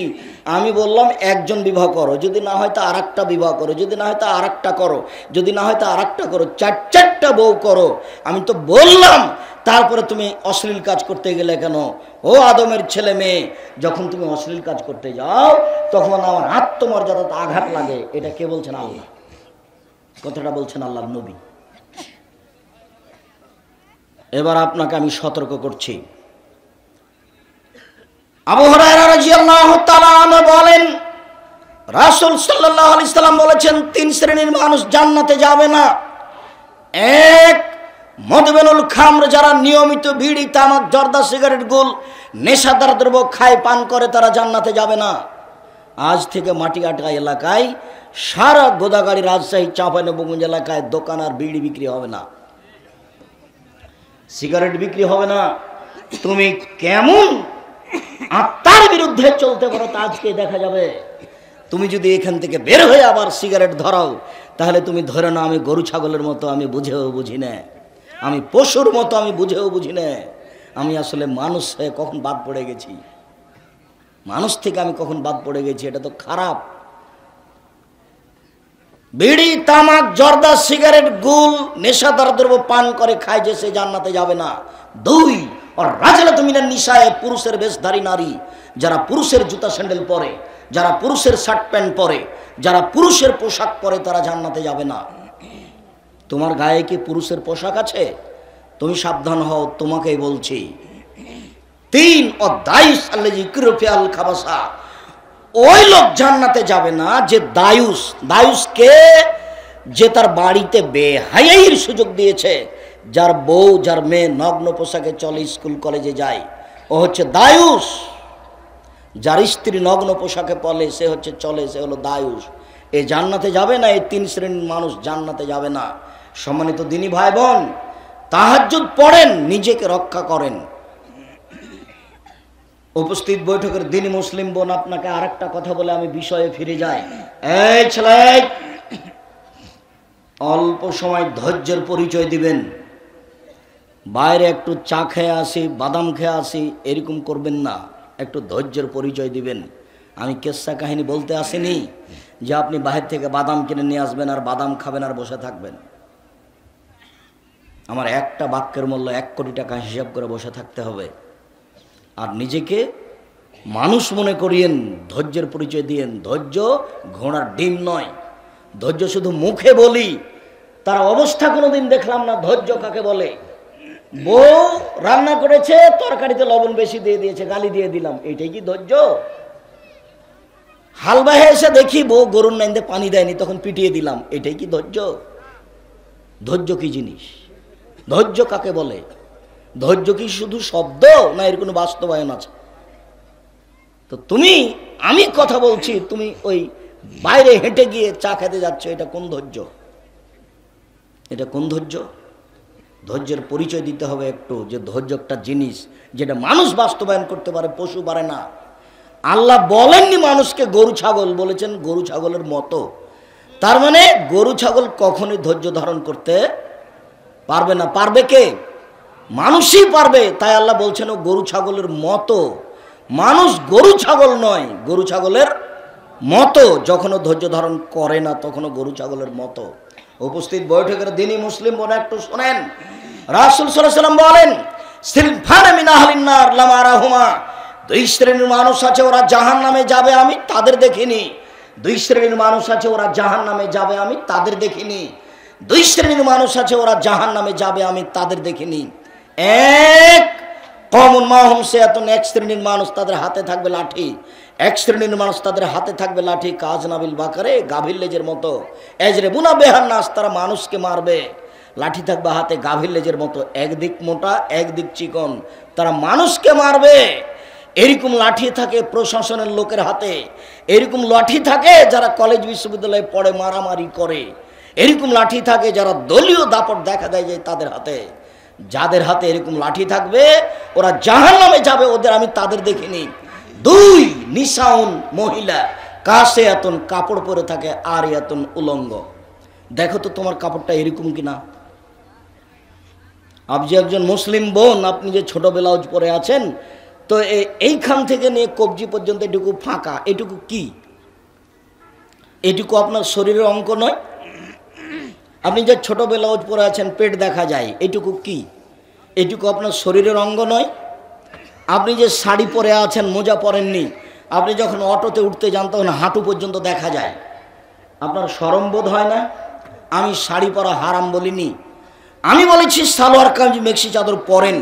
আমি বললাম একজন বিবাহ করো, যদি না হয় তা আর একটা বিবাহ করো, যদি না হয় তা আর একটা করো, যদি না হয় তা আর একটা করো, চারটা বউ করো। আমি তো বললাম, তারপরে তুমি অশ্লীল কাজ করতে গেলে কেন? ও আদমের ছেলে মেয়ে, যখন তুমি অশ্লীল কাজ করতে যাও তখন আমার আত্মমর্যাদাতে আঘাত লাগে। এটা কে বলছেন? আল্লাহ। কথাটা বলছেন আল্লাহর নবী। এবার আপনাকে আমি সতর্ক করছি। আবু হুরায়রা রাদিয়াল্লাহু তাআলা আনহু বলেন, রাসূল সাল্লাল্লাহু আলাইহি সাল্লাম বলেছেন, তিন শ্রেণীর মানুষ জান্নাতে যাবে না। এক, মদবেনুল খামর, যারা নিয়মিত বিড়ি, তামাক, জর্দা, সিগারেট, গুল, নেশাদার দ্রব্য খায়, পান করে, তারা জান্নাতে যাবে না। আজ থেকে মাটিকাটা এলাকায়, সারা গোদাগাড়ি, রাজশাহী, চাঁপাইনবাবগঞ্জ এলাকায় দোকান আর বিড়ি বিক্রি হবে না, সিগারেট বিক্রি হবে না। তুমি কেমন আত্মার বিরুদ্ধে চলতে পারো তা আজকে দেখা যাবে। তুমি যদি এখান থেকে বের হয়ে আবার সিগারেট ধরাও, তাহলে তুমি ধরে না আমি গরু ছাগলের মতো, আমি বুঝেও বুঝি না, আমি পশুর মতো, আমি বুঝেও বুঝি না, আমি আসলে মানুষ হয়ে কখন বাদ পড়ে গেছি, মানুষ থেকে আমি কখন বাদ পড়ে গেছি। এটা তো খারাপ। বিড়ি, তামাক, জর্দা, সিগারেট, গুল, নেশাদার দ্রব্য পান করে খায় যে, সে জান্নাতে যাবে না। দুই, আর রাজলাতু মিনান নিসায়ে, পুরুষের বেশধারী নারী, যারা পুরুষের জুতা স্যান্ডেল পরে, যারা পুরুষের শার্ট প্যান্ট পরে, যারা পুরুষের পোশাক পরে, তারা জান্নাতে যাবে না। তোমার গায়ে কি পুরুষের পোশাক আছে? তুমি সাবধান হও, তোমাকেই বলছি। তিন, অদায়ুস আল্লাযী ইকরুফি আল খাবাসা, ওই লোক জান্নাতে যাবে না যে দায়ুস। দায়ুসকে, যে তার বাড়িতে বেহায়াইর সুযোগ দিয়েছে, যার বউ, যার মেয়ে নগ্ন পোশাকে চলে, স্কুল কলেজে যায়, ও হচ্ছে দায়ুস। যার স্ত্রী নগ্ন পোশাকে পলে, সে হচ্ছে চলে, সে হলো দায়ুস। এ জান্নাতে যাবে না। এই তিন শ্রেণীর মানুষ জান্নাতে যাবে না। সম্মানিত দিনী ভাই বোন, তাহাজ্জুদ পড়েন, নিজেকে রক্ষা করেন। উপস্থিত বৈঠকের দিনী মুসলিম বোন, আপনাকে আরেকটা কথা বলে আমি বিষয়ে ফিরে যাই। এই ছেলে, অল্প সময় ধৈর্যের পরিচয় দিবেন। বাইরে একটু চা খেয়ে আসি, বাদাম খেয়ে আসি, এরকম করবেন না। একটু ধৈর্যের পরিচয় দিবেন। আমি কেসা কাহিনী বলতে আসিনি যে আপনি বাহির থেকে বাদাম কিনে নিয়ে আসবেন আর বাদাম খাবেন আর বসে থাকবেন। আমার একটা বাক্যের মূল্য 1 কোটি টাকা হিসাব করে বসে থাকতে হবে। আর নিজেকে মানুষ মনে করিয়েন, ধৈর্যের পরিচয় দিয়েন। ধৈর্য ঘোড়ার ডিম নয়। ধৈর্য শুধু মুখে বলি, তার অবস্থা কোনোদিন দেখলাম না। ধৈর্য কাকে বলে? বউ রান্না করেছে, তরকারিতে লবণ বেশি দিয়ে দিয়েছে, গালি দিয়ে দিলাম, এইটাই কি ধৈর্য? হালবাহে এসে দেখি বউ গরুর নাইন্দে পানি দেয়নি, তখন পিটিয়ে দিলাম, এটাই কি ধৈর্য? ধৈর্য কি জিনিস? ধৈর্য কাকে বলে? ধৈর্য কি শুধু শব্দ, না এর কোনো বাস্তবায়ন আছে? তো আমি কথা বলছি, তুমি ওই বাইরে হেঁটে গিয়ে চা খেতে যাচ্ছ, এটা কোন ধৈর্য? এটা কোন ধৈর্য? ধৈর্যের পরিচয় দিতে হবে একটু, যে ধৈর্য একটা জিনিস যেটা মানুষ বাস্তবায়ন করতে পারে, পশু পারে না। আল্লাহ বলেননি মানুষকে গরু ছাগল, বলেছেন গরু ছাগলের মতো। তার মানে গরু ছাগল কখনোই ধৈর্য ধারণ করতে পারবে না। পারবে কে? মানুষই পারবে। তাই আল্লাহ বলছেন ও গরু ছাগলের মতো। মানুষ গরু ছাগল নয়, গরু ছাগলের মতো। যখনও ধৈর্য ধারণ করে না, তখনও গরু ছাগলের মতো। উপস্থিত বৈঠকের দিনই মুসলিম বোন, একটু শোনেন। রাসূল সাল্লাল্লাহু আলাইহি ওয়াসাল্লাম বলেন, সিলফান মিন আহলিন নার লাম আরাহুমা, 2 শ্রেণীর মানুষ আছে, ওরা জাহান্নামে যাবে, আমি তাদের দেখিনি। 2 শ্রেণীর মানুষ আছে, ওরা জাহান্নামে যাবে, আমি তাদের দেখিনি। 2 শ্রেণীর মানুষ আছে, ওরা জাহান্নামে যাবে, আমি তাদের দেখিনি। এক, কওমুন মাহুম সিয়াতুন, 1 শ্রেণীর মানুষ, তাদের হাতে থাকবে লাঠি। এক শ্রেণীর মানুষ তাদের হাতে থাকবে লাঠি, কাজ নাবিল বাকারে গাভীর লেজের মতো, এজরে বুনা বেহার নাস, তারা মানুষকে মারবে। লাঠি থাকবে হাতে গাভীর লেজের মতো, একদিক মোটা একদিক চিকন, তারা মানুষকে মারবে। এরকম লাঠি থাকে প্রশাসনের লোকের হাতে, এরকম লাঠি থাকে যারা কলেজ বিশ্ববিদ্যালয়ে পড়ে মারামারি করে, এরকম লাঠি থাকে যারা দলীয় দাপট দেখা দেয় যে তাদের হাতে। যাদের হাতে এরকম লাঠি থাকবে ওরা জাহান্নামে যাবে, ওদের আমি তাদের দেখিনি। দুই, নিসাউন মহিলা, কাশে এতন কাপড় পরে থাকে আর এতন উলঙ্গ। দেখো তো তোমার কাপড়টা এরকম কিনা। আপনি যে একজন মুসলিম বোন, আপনি যে ছোট ব্লাউজ পরে আছেন, তো এইখান থেকে নিয়ে কবজি পর্যন্ত এটুকু ফাঁকা, এটুকু কি? এটুকু আপনার শরীরের অঙ্গ নয়? আপনি যে ছোট ব্লাউজ পরে আছেন, পেট দেখা যায়, এটুকু কি? এটুকু আপনার শরীরের অঙ্গ নয়? আপনি যে শাড়ি পরে আছেন, মোজা পরেননি, আপনি যখন অটোতে উঠতে যান তখন হাঁটু পর্যন্ত দেখা যায়, আপনার শরম বোধ হয় না? আমি শাড়ি পরা হারাম বলিনি, আমি বলেছি সালোয়ার কামিজ মেক্সি চাদর পরেন।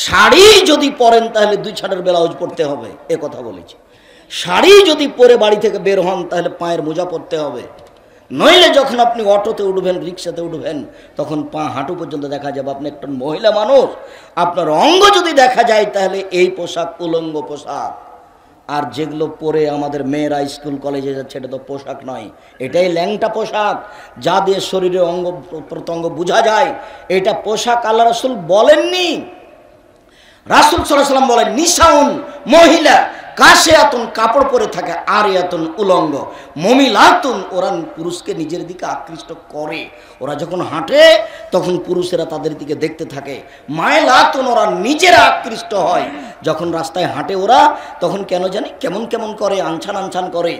শাড়ি যদি পরেন তাহলে 2 ছাড়ের ব্লাউজ পরতে হবে, এ কথা বলেছি। শাড়ি যদি পরে বাড়ি থেকে বের হন তাহলে পায়ের মোজা পরতে হবে, নইলে যখন আপনি অটোতে উঠবেন, রিক্সাতে উঠবেন, তখন পা হাঁটু পর্যন্ত দেখা যাবে। আপনি একটা মহিলা মানুষ, আপনার অঙ্গ যদি দেখা যায় তাহলে এই পোশাক উলঙ্গ পোশাক। আর যেগুলো পরে আমাদের মেয়েরা স্কুল কলেজে যাচ্ছে, এটা তো পোশাক নয়, এটাই ল্যাংটা পোশাক, যা দিয়ে শরীরের অঙ্গ প্রত্যঙ্গ বোঝা যায়, এটা পোশাক আল্লাহ রাসূল বলেননি। রাসূল সাল্লাল্লাহু আলাইহি ওয়াসাল্লাম বলেন নিসাউন মহিলা, কাশিয়াতুন কাপড় পরে থাকে, আরিয়াতুন উলঙ্গ, মমিলাতুন ওরা পুরুষকে নিজের দিকে আকৃষ্ট করে। ওরা যখন হাঁটে তখন পুরুষেরা তাদের দিকে দেখতে থাকে। মায়লাতুন ওরা নিজেরা আকৃষ্ট হয়। যখন রাস্তায় হাঁটে ওরা তখন কেন জানি কেমন কেমন করে, আনছান আনছান করে।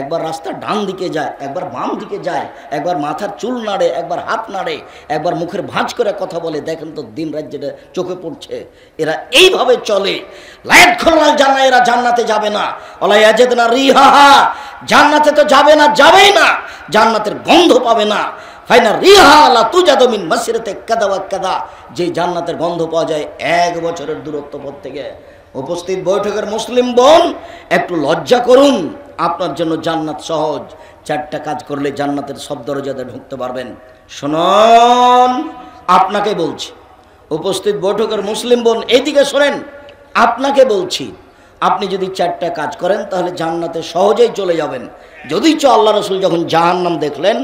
একবার রাস্তা ডান দিকে যায়, একবার বাম দিকে যায়, একবার মাথার চুল নাড়ে, একবার হাত নাড়ে, একবার মুখের ভাঁজ করে কথা বলে। দেখেন তো দিন রাত যেটা চোখে পড়ছে, এরা এইভাবে চলে। লায়াত খোলাল জান্নাত, এরা জান্নাতে যাবে না। ওলা ইয়াজিদনা রিহাহা, জান্নাতে তো যাবে না, যাবেই না, জান্নাতের গন্ধ পাবে না। ফাইনা রিহা লা তুজাদু মিন মাসিরাতে কাদা ওয়া কাদা, যে জান্নাতের গন্ধ পাওয়া যায় 1 বছরের দূরত্ব পথ থেকে। উপস্থিত বৈঠকের মুসলিম বোন, একটু লজ্জা করুন, আপনার জন্য জান্নাত সহজ। 4টা কাজ করলে জান্নাতের সব দরজাতে ঢুকতে পারবেন। শুনুন, আপনাকে বলছি, উপস্থিত বৈঠকের মুসলিম বোন এইদিকে শোনেন, আপনাকে বলছি, আপনি যদি 4টা কাজ করেন তাহলে জান্নাতে সহজেই চলে যাবেন। যদি আল্লাহ রাসূল যখন জাহান্নাম দেখলেন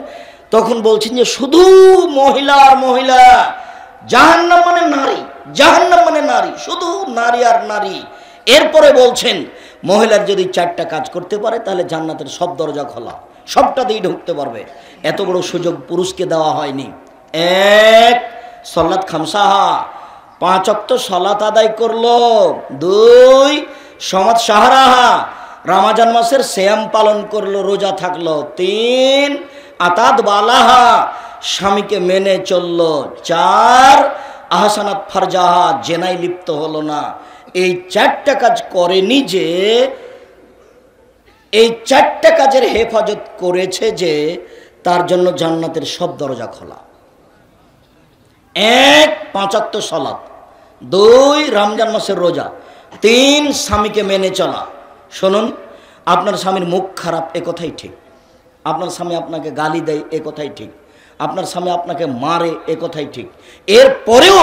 তখন বলছেন যে শুধু মহিলা আর মহিলা, জাহান্নাম মানে নারী, জাহান্নাম মানে নারী, শুধু নারী আর নারী। এরপরে বলছেন মহিলার যদি 4টা কাজ করতে পারে তাহলে জান্নাতের সব দরজা খোলা, সবটা দিয়ে ঢুকতে পারবে। এত বড় সুযোগ পুরুষকে দেওয়া হয়নি। 1, সলাত খামসাহা, 5 ওয়াক্ত সালাত আদায় করলো। 2, সমাজ সাহারাহা, রমজান মাসের সিয়াম পালন করলো, রোজা থাকলো। 3, আতাদ বালাহা, স্বামীকে মেনে চললো। 4, আহসানাত ফারজাহা, জেনায় লিপ্ত হলো না। এই 4টা কাজ করেনি যে, এই 4টা কাজের হেফাজত করেছে যে, তার জন্য জান্নাতের সব দরজা খোলা। 1, 5 ওয়াক্ত সালাত। 2, রমজান মাসের রোজা। 3, স্বামীকে মেনে চলা। শুনুন, আপনার স্বামীর মুখ খারাপ, এ কথাই ঠিক। আপনার স্বামী আপনাকে গালি দেয়, এ কথাই ঠিক। আপনার স্বামী আপনাকে মারে, এ কথাই ঠিক। এরপরেও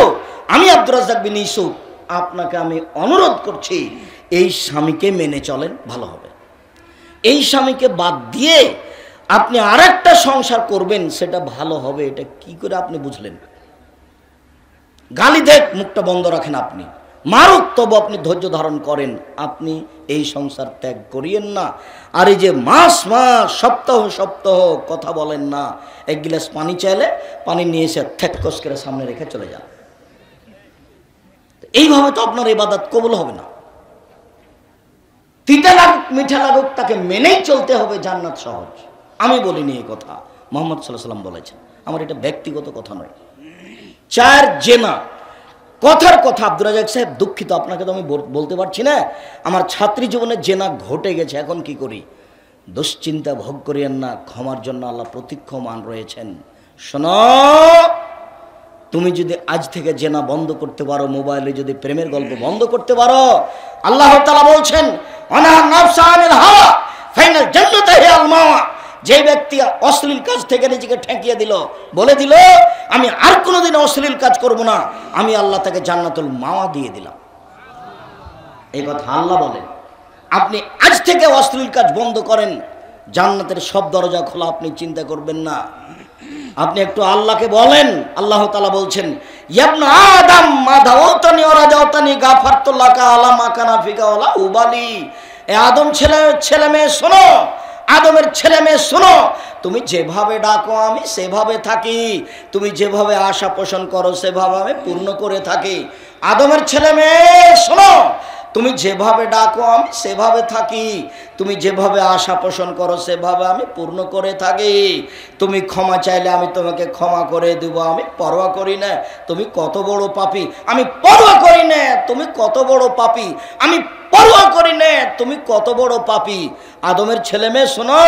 আমি আব্দুর রাজ্জাক বিন ইউসুফ আপনাকে আমি অনুরোধ করছি, এই স্বামীকে মেনে চলেন, ভালো হবে। এই স্বামীকে বাদ দিয়ে আপনি আরেকটা সংসার করবেন, সেটা ভালো হবে। এটা কি করে আপনি বুঝলেন? গালি দেখ, মুখটা বন্ধ রাখেন, আপনি মারুক, তবু আপনি ধৈর্য ধারণ করেন, আপনি এই সংসার ত্যাগ করিয়েন না। আর এই যে মাস মাস সপ্তাহ সপ্তাহ কথা বলেন না, 1 গ্লাস পানি চাইলে পানি নিয়ে এসে ঠেককস করে সামনে রেখে চলে যান। এইভাবে তো আপনার ইবাদত কবুল হবে না। তিতা লাগুক মিঠা লাগুক, তাকে মেনেই চলতে হবে, জান্নাত সহজ। আমি বলিনি এই কথা, মুহাম্মদ সাল্লাল্লাহু আলাইহি ওয়াসাল্লাম বলেছেন, আমার এটা ব্যক্তিগত কথা নয়। 4, জেনা, কথার কথা। আব্দুর রাজ্জাক সাহেব, দুঃখিত, আপনাকে তো আমি বলতে পারছি না, আমার ছাত্রী জীবনে জেনা ঘটে গেছে, এখন কি করি? দুশ্চিন্তা ভোগ করিয়েন না, ক্ষমার জন্য আল্লাহ প্রতীক্ষমান রয়েছেন। শোনো, তুমি যদি আজ থেকে জেনা বন্ধ করতে পারো, মোবাইলে যদি প্রেমের গল্প বন্ধ করতে পারো, আল্লাহ তাআলা বলছেন অনাহা নাফসা আনিল হাওয়া ফাইনাল জান্নাতা হিয়া আল মাওয়া। যে ব্যক্তি অশ্লীল কাজ থেকে নিজেকে ঠেকিয়ে দিল, বলে দিল আমি আর কোনোদিন অশ্লীল কাজ করব না, আমি আল্লাহ তাকে জান্নাতুল মাওয়া দিয়ে দিলাম। এই কথা আল্লাহ বলেন। আপনি আজ থেকে অশ্লীল কাজ বন্ধ করেন, জান্নাতের সব দরজা খোলা, আপনি চিন্তা করবেন না। আপনি একটু আল্লাহকে বলেন। আল্লাহ তাআলা বলছেন ইয়াবনা আদম মা দাওতানি ওয়া রাজাওতানি গাফারতু লাকা আলা মা কানা ফিকা ওয়ালা উবালি। এ আদম ছেলে মেয়ে শোনো, আদমের ছেলে মেয়ে শোনো, তুমি যেভাবে ডাকো আমি সেভাবে থাকি, তুমি যেভাবে আশা পোষণ করো সেভাবে আমি পূর্ণ করে থাকি। আদমের ছেলে মেয়ে শোনো, তুমি যেভাবে ডাকো আমি সেভাবে থাকি, তুমি যেভাবে আশা পোষণ করো সেভাবে আমি পূর্ণ করে থাকি। তুমি ক্ষমা চাইলে আমি তোমাকে ক্ষমা করে দেব, আমি পরোয়া করি না তুমি কত বড় পাপী, আমি পরোয়া করি না তুমি কত বড় পাপী, আমি পরোয়া করি না তুমি কত বড় পাপী। আদমের ছেলে মেয়ে শোনো,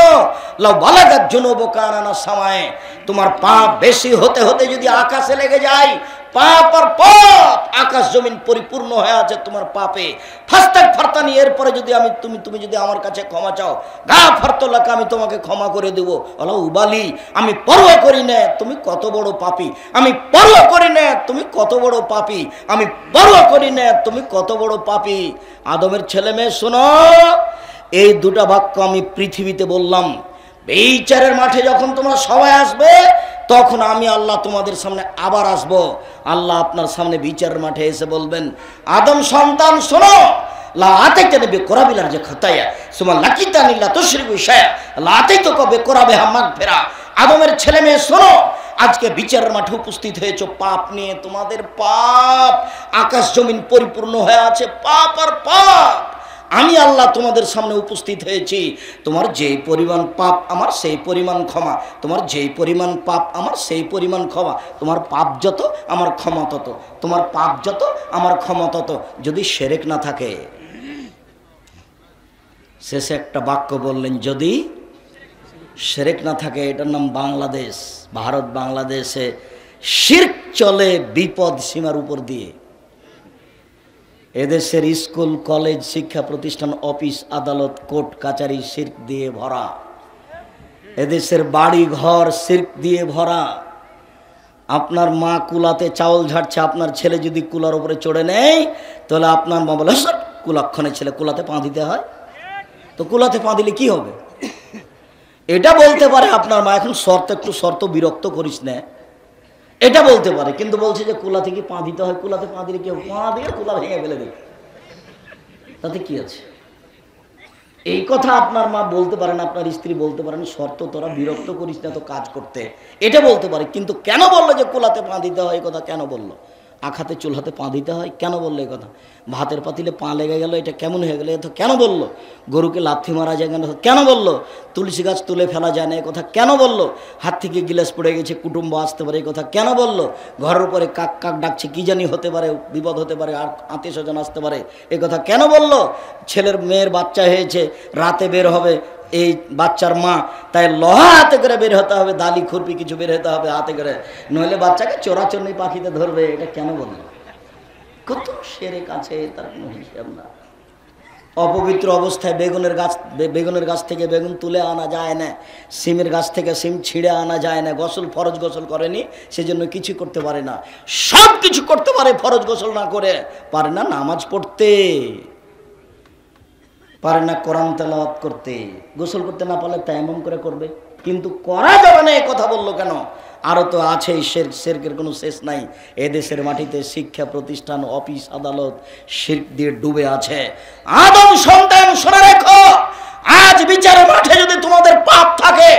লাউ বালাগাত যুনুবুকা আনানা সামায়ে, তোমার পাপ বেশি হতে হতে যদি আকাশে লেগে যায়, পাপ আর পাপ, আকাশ জমিন পরিপূর্ণ হয়ে আছে তোমার পাপে, ফাস্তাক ফারতানি, এরপরে যদি আমি তুমি যদি আমার কাছে ক্ষমা চাও, গাফারতু লাকা, আমি তোমাকে ক্ষমা করে দেব। আলা উবালি, আমি পরোয়া করি না তুমি কত বড় পাপী, আমি পরোয়া করি না তুমি কত বড় পাপী, আমি পরোয়া করি না তুমি কত বড় পাপী। আদমের ছেলে মেয়ে শোনো, এই দুটা বাক্য আমি পৃথিবীতে বললাম। বিচারের মাঠে যখন তোমরা সবাই আসবে, তখন আমি আল্লাহ তোমাদের সামনে আবার আসব। আল্লাহ আপনার সামনে বিচারের মাঠে এসে বলবেন, আদম সন্তান শোনো, লা আতাইতানি বিকুরাবিল আরজি খাতায়া সুম্মা লাকিতানি লা তুশরিকু শাইআ লা আতাইতুকা বিকুরাবিহা মাগফিরা। আদমের ছেলে মেয়ে শোনো, আজকে বিচারের মাঠে উপস্থিত হয়েছে পাপ নিয়ে, তোমাদের পাপ আকাশ জমিন পরিপূর্ণ হয়ে আছে, পাপ আর পাপ। আমি আল্লাহ তোমাদের সামনে উপস্থিত হয়েছি, তোমার যেই পরিমাণ পাপ আমার সেই পরিমাণ ক্ষমা, তোমার যেই পরিমাণ পাপ আমার সেই পরিমাণ ক্ষমা, তোমার পাপ যত আমার ক্ষমা তত, তোমার পাপ যত আমার ক্ষমা তত, যদি শিরক না থাকে। শেষে একটা বাক্য বললেন, যদি শিরক না থাকে। এটার নাম বাংলাদেশ। ভারত বাংলাদেশে শিরক চলে বিপদ সীমার উপর দিয়ে। এদেশের স্কুল কলেজ শিক্ষা প্রতিষ্ঠান অফিস আদালত কোর্ট কাচারি শিরক দিয়ে ভরা, এদেশের বাড়ি ঘর শিরক দিয়ে ভরা। আপনার মা কুলাতে চাউল ঝাড়ছে, আপনার ছেলে যদি কুলার উপরে চড়ে নেয়, তাহলে আপনার মা বলে কুলাক্ষণে ছেলে কুলাতে পা দিতে হয়, তো কুলাতে পা দিলে কি হবে? এটা বলতে পারে আপনার মা, এখন একটু শর্ত বিরক্ত করিস না, এটা বলতে পারে, কিন্তু বলছে যে কুলা থেকে পা দিতে হয়, কুলাতে পা দিলে কেউ পা দিয়ে কুলা ভেঙে ফেলে দেবে, তাতে কি আছে? এই কথা আপনার মা বলতে পারেন, আপনার স্ত্রী বলতে পারেন, শর্ত তোরা বিরক্ত করিস না তো কাজ করতে, এটা বলতে পারে। কিন্তু কেন বললো যে কুলাতে পা দিতে হয়, এই কথা কেন বললো? আখাতে চুলহাতে পা দিতে হয় কেন বললো এই কথা? ভাতের পাতিলে পা লেগে গেল, এটা কেমন হয়ে গেল, এটা কেন বললো? গরুকে লাথি মারা যায় কেন বললো? তুলসী গাছ তুলে ফেলা যায় না, এই কথা কেন বললো? হাত থেকে গিলাস পড়ে গেছে, কুটুম্ব আসতে পারে, এই কথা কেন বললো? ঘরের উপরে কাক কাক ডাকছে, কি জানি হতে পারে, বিপদ হতে পারে, আর আত্মীয় স্বজন আসতে পারে, এই কথা কেন বললো? ছেলের মেয়ের বাচ্চা হয়েছে, রাতে বের হবে এই বাচ্চার মা, তাই লোহা হাতে করে বের হতে হবে, দালি খুরপি কিছু বের হতে হবে হাতে করে, নইলে বাচ্চাকে চোরাচুরনি পাখিতে ধরবে, এটা কেন বললো? কত শিরক আছে, তার কোনো হিসাব না। অপবিত্র অবস্থায় বেগুনের গাছ থেকে বেগুন তুলে আনা যায় না, সিমের গাছ থেকে সিম ছিঁড়ে আনা যায় না, ফরজ গোসল করেনি সেজন্য কিছু করতে পারে না, সব কিছু করতে পারে, ফরজ গোসল না করে পারে না নামাজ পড়তে, পারে না কোরআন তেলাওয়াত করতে, গোসল করতে না পারলে তায়াম্মুম করে করবে, কিন্তু করা যাবে না, এই কথা বললো কেন? আরও তো আছে শিরকের কোনো শেষ নাই। এদেশের মাটিতে শিক্ষা প্রতিষ্ঠান অফিস আদালত শিরক দিয়ে ডুবে আছে। আদম সন্তান শুনে রেখো, আজ বিচারের মাঠে যদি তোমাদের পাপ থাকে,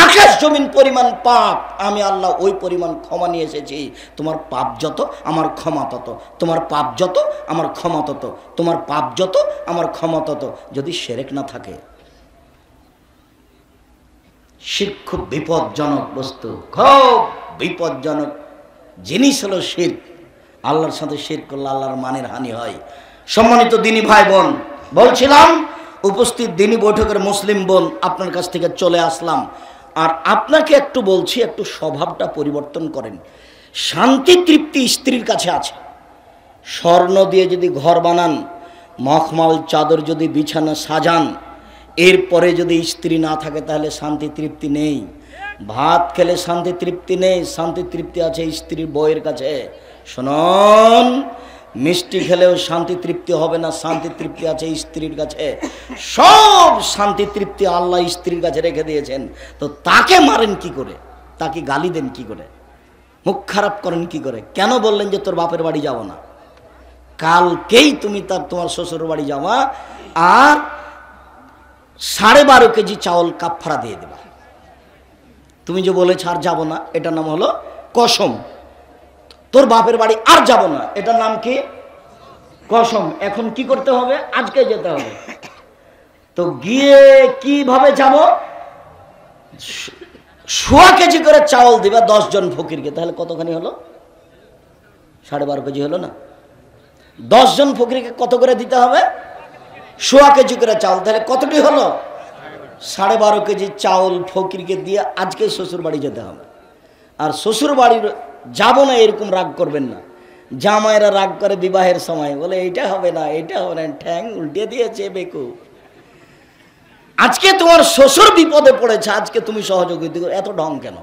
আকাশ জমিন পরিমাণ পাপ, আমি আল্লাহ ওই পরিমাণ ক্ষমা নিয়ে এসেছি। তোমার পাপ যত আমার ক্ষমা তত, তোমার পাপ যত আমার ক্ষমা তত, তোমার পাপ যত আমার ক্ষমা তত, যদি শিরক না থাকে। শিরক খুব বিপজ্জনক বস্তু, খুব বিপজ্জনক জিনিস হলো শিরক। আল্লাহর সাথে শিরক করলে আল্লাহর মানের হানি হয়। সম্মানিত দিনী ভাই বোন, বলছিলাম উপস্থিত দিনী বৈঠকের মুসলিম বোন, আপনার কাছ থেকে চলে আসলাম, আর আপনাকে একটু বলছি, একটু স্বভাবটা পরিবর্তন করেন। শান্তি তৃপ্তি স্ত্রীর কাছে আছে। স্বর্ণ দিয়ে যদি ঘর বানান, মখমল চাদর যদি বিছানা সাজান, এরপরে যদি স্ত্রী না থাকে তাহলে শান্তি তৃপ্তি নেই। ভাত খেলে শান্তি তৃপ্তি নেই, শান্তি তৃপ্তি আছে স্ত্রীর বউয়ের কাছে। শুনুন, মিষ্টি খেলেও শান্তি তৃপ্তি হবে না, শান্তি তৃপ্তি আছে স্ত্রীর কাছে। সব শান্তি তৃপ্তি আল্লাহ স্ত্রীর কাছে রেখে দিয়েছেন। তো তাকে মারেন কি করে, তাকে গালি দেন কি করে, মুখ খারাপ করেন কি করে? কেন বললেন যে তোর বাপের বাড়ি যাবো না? কালকেই তুমি তোমার শ্বশুর বাড়ি যাওয়া আর 12.5 কেজি চাউল কাফারা দিয়ে দেবা। তুমি যে বলেছ আর যাব না, এটার নাম হলো কসম। তোর বাপের বাড়ি আর যাব না, এটার নাম কি? কসম। এখন কি করতে হবে? আজকে যেতে হবে। তো গিয়ে কিভাবে যাব? 1.5 কেজি করে চাউল দিবা 10 জন ফকিরকে, তাহলে কতখানি হলো? 12.5 কেজি হলো না? 10 জন ফকিরকে কত করে দিতে হবে? 1.5 কেজি করে চাউল, তাহলে কতটি হলো? 12.5 কেজি চাউল ফকিরকে দিয়ে আজকে শ্বশুর বাড়ি যেতে হবে। আর শ্বশুর বাড়ির যাব না এরকম রাগ করবেন না। জামাইরা রাগ করে বিবাহের সময়, বলে এইটা হবে না, এইটা হবে না, ঠ্যাং উল্টে দিয়েছে বেকুব। আজকে তোমার শ্বশুর বিপদে পড়েছে, আজকে তুমি সহযোগিতা করো, এত ঢং কেন,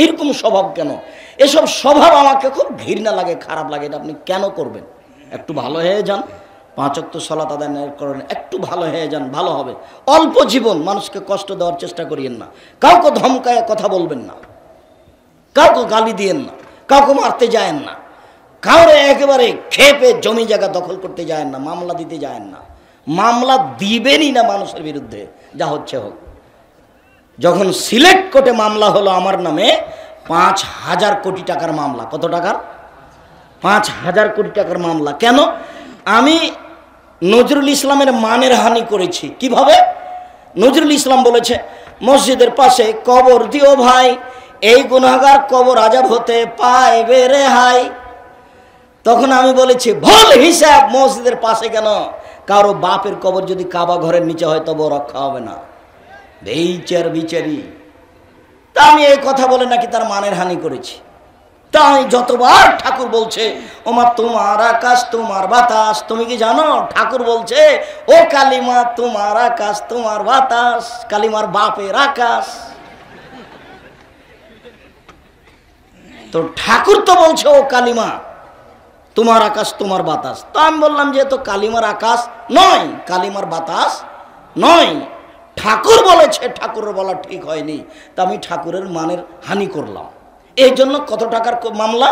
এরকম স্বভাব কেন? এসব স্বভাব আমাকে খুব ঘৃণা লাগে, খারাপ লাগে। এটা আপনি কেন করবেন? একটু ভালো হয়ে যান, 5 ওয়াক্ত সালাত আদায় করেন, একটু ভালো হয়ে যান, ভালো হবে। অল্প জীবন, মানুষকে কষ্ট দেওয়ার চেষ্টা করিয়েন না, কাউকে ধমকায় কথা বলবেন না, কাউকে গালি দিয়েন না, কাউকে মারতে যায়েন না, কাউরে একেবারে খেপে জমি জায়গা দখল করতে যায়েন না, মামলা দিতে যায়েন না। মামলা দিবেনই না মানুষের বিরুদ্ধে, যা হচ্ছে হোক। যখন সিলেট কোর্টে মামলা হলো আমার নামে 5,000 কোটি টাকার মামলা। কত টাকার? 5,000 কোটি টাকার মামলা। কেন? আমি নজরুল ইসলামের মানের হানি করেছি। কিভাবে? নজরুল ইসলাম বলেছে, মসজিদের পাশে কবর দিও ভাই, এই গুনাহগার কবর আযাব হতে পাইবে রেহাই। তখন আমি বলেছি, ভুল হিসাব, মসজিদের পাশে কেন? কারো বাপের কবর যদি কাবা ঘরের নিচে হয় তবে রক্ষা হবে না। বিচারি। তা আমি এই কথা বলে নাকি তার মানের হানি করেছি। তাই যতবার ঠাকুর বলছে, ওমা তোমার আকাশ তোমার বাতাস, তুমি কি জানো ঠাকুর বলছে, ও কালিমা তোমার আকাশ তোমার বাতাস, কালিমার বাপের আকাশ। তো ঠাকুর তো বলছে ও কালিমা তোমার আকাশ তোমার বাতাস। তো আমি বললাম যে তো কালিমার আকাশ নয়, কালিমার বাতাস নয়, ঠাকুর বলেছে, ঠাকুরের বলা ঠিক হয়নি। তা আমি ঠাকুরের মানের হানি করলাম। এই জন্য কত টাকার মামলা?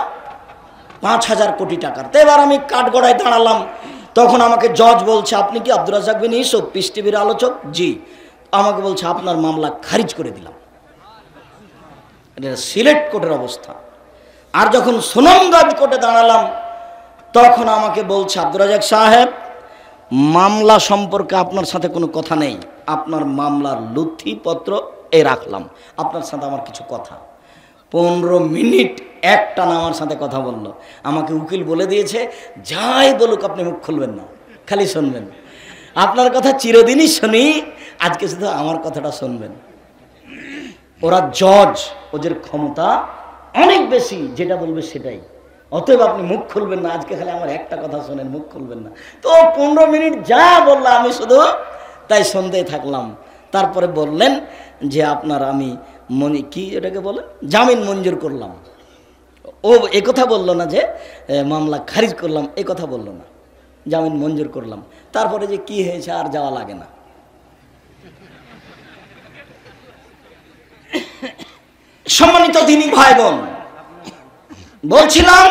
5,000 কোটি টাকার। তো এবার আমি কাঠগড়ায় দাঁড়ালাম। তখন আমাকে জজ বলছে, আপনি কি আব্দুর রাজ্জাক বিন ইউসুফ, পিস টিভির আলোচক? জি। আমাকে বলছে আপনার মামলা খারিজ করে দিলাম। এটা সিলেট কোর্টের অবস্থা। আর যখন সুনামগঞ্জ কোর্টে দাঁড়ালাম তখন আমাকে বলছে, আব্দুর রাজ্জাক সাহেব, মামলা সম্পর্কে আপনার সাথে কোনো কথা নেই, আপনার মামলার নথিপত্র এই রাখলাম, আপনার সাথে আমার কিছু কথা। 15 মিনিট একটানা আমার সাথে কথা বললো। আমাকে উকিল বলে দিয়েছে, যাই বলুক আপনি মুখ খুলবেন না, খালি শুনবেন। আপনার কথা চিরদিনই শুনি, আজকে শুধু আমার কথাটা শুনবেন। ওরা জজ, ওদের ক্ষমতা অনেক বেশি, যেটা বলবে সেটাই। অতএব আপনি মুখ খুলবেন না, আজকে খালি আমার একটা কথা শোনেন, মুখ খুলবেন না। তো 15 মিনিট যা বললাম আমি শুধু তাই শুনতেই থাকলাম। তারপরে বললেন যে আপনার আমি কি এটাকে বলে জামিন মঞ্জুর করলাম। ও একথা বললো না যে মামলা খারিজ করলাম, একথা বললো না, জামিন মঞ্জুর করলাম। তারপরে যে কি হয়েছে আর যাওয়া লাগে না। সম্মানিত দিনী ভাই বোন, বলছিলাম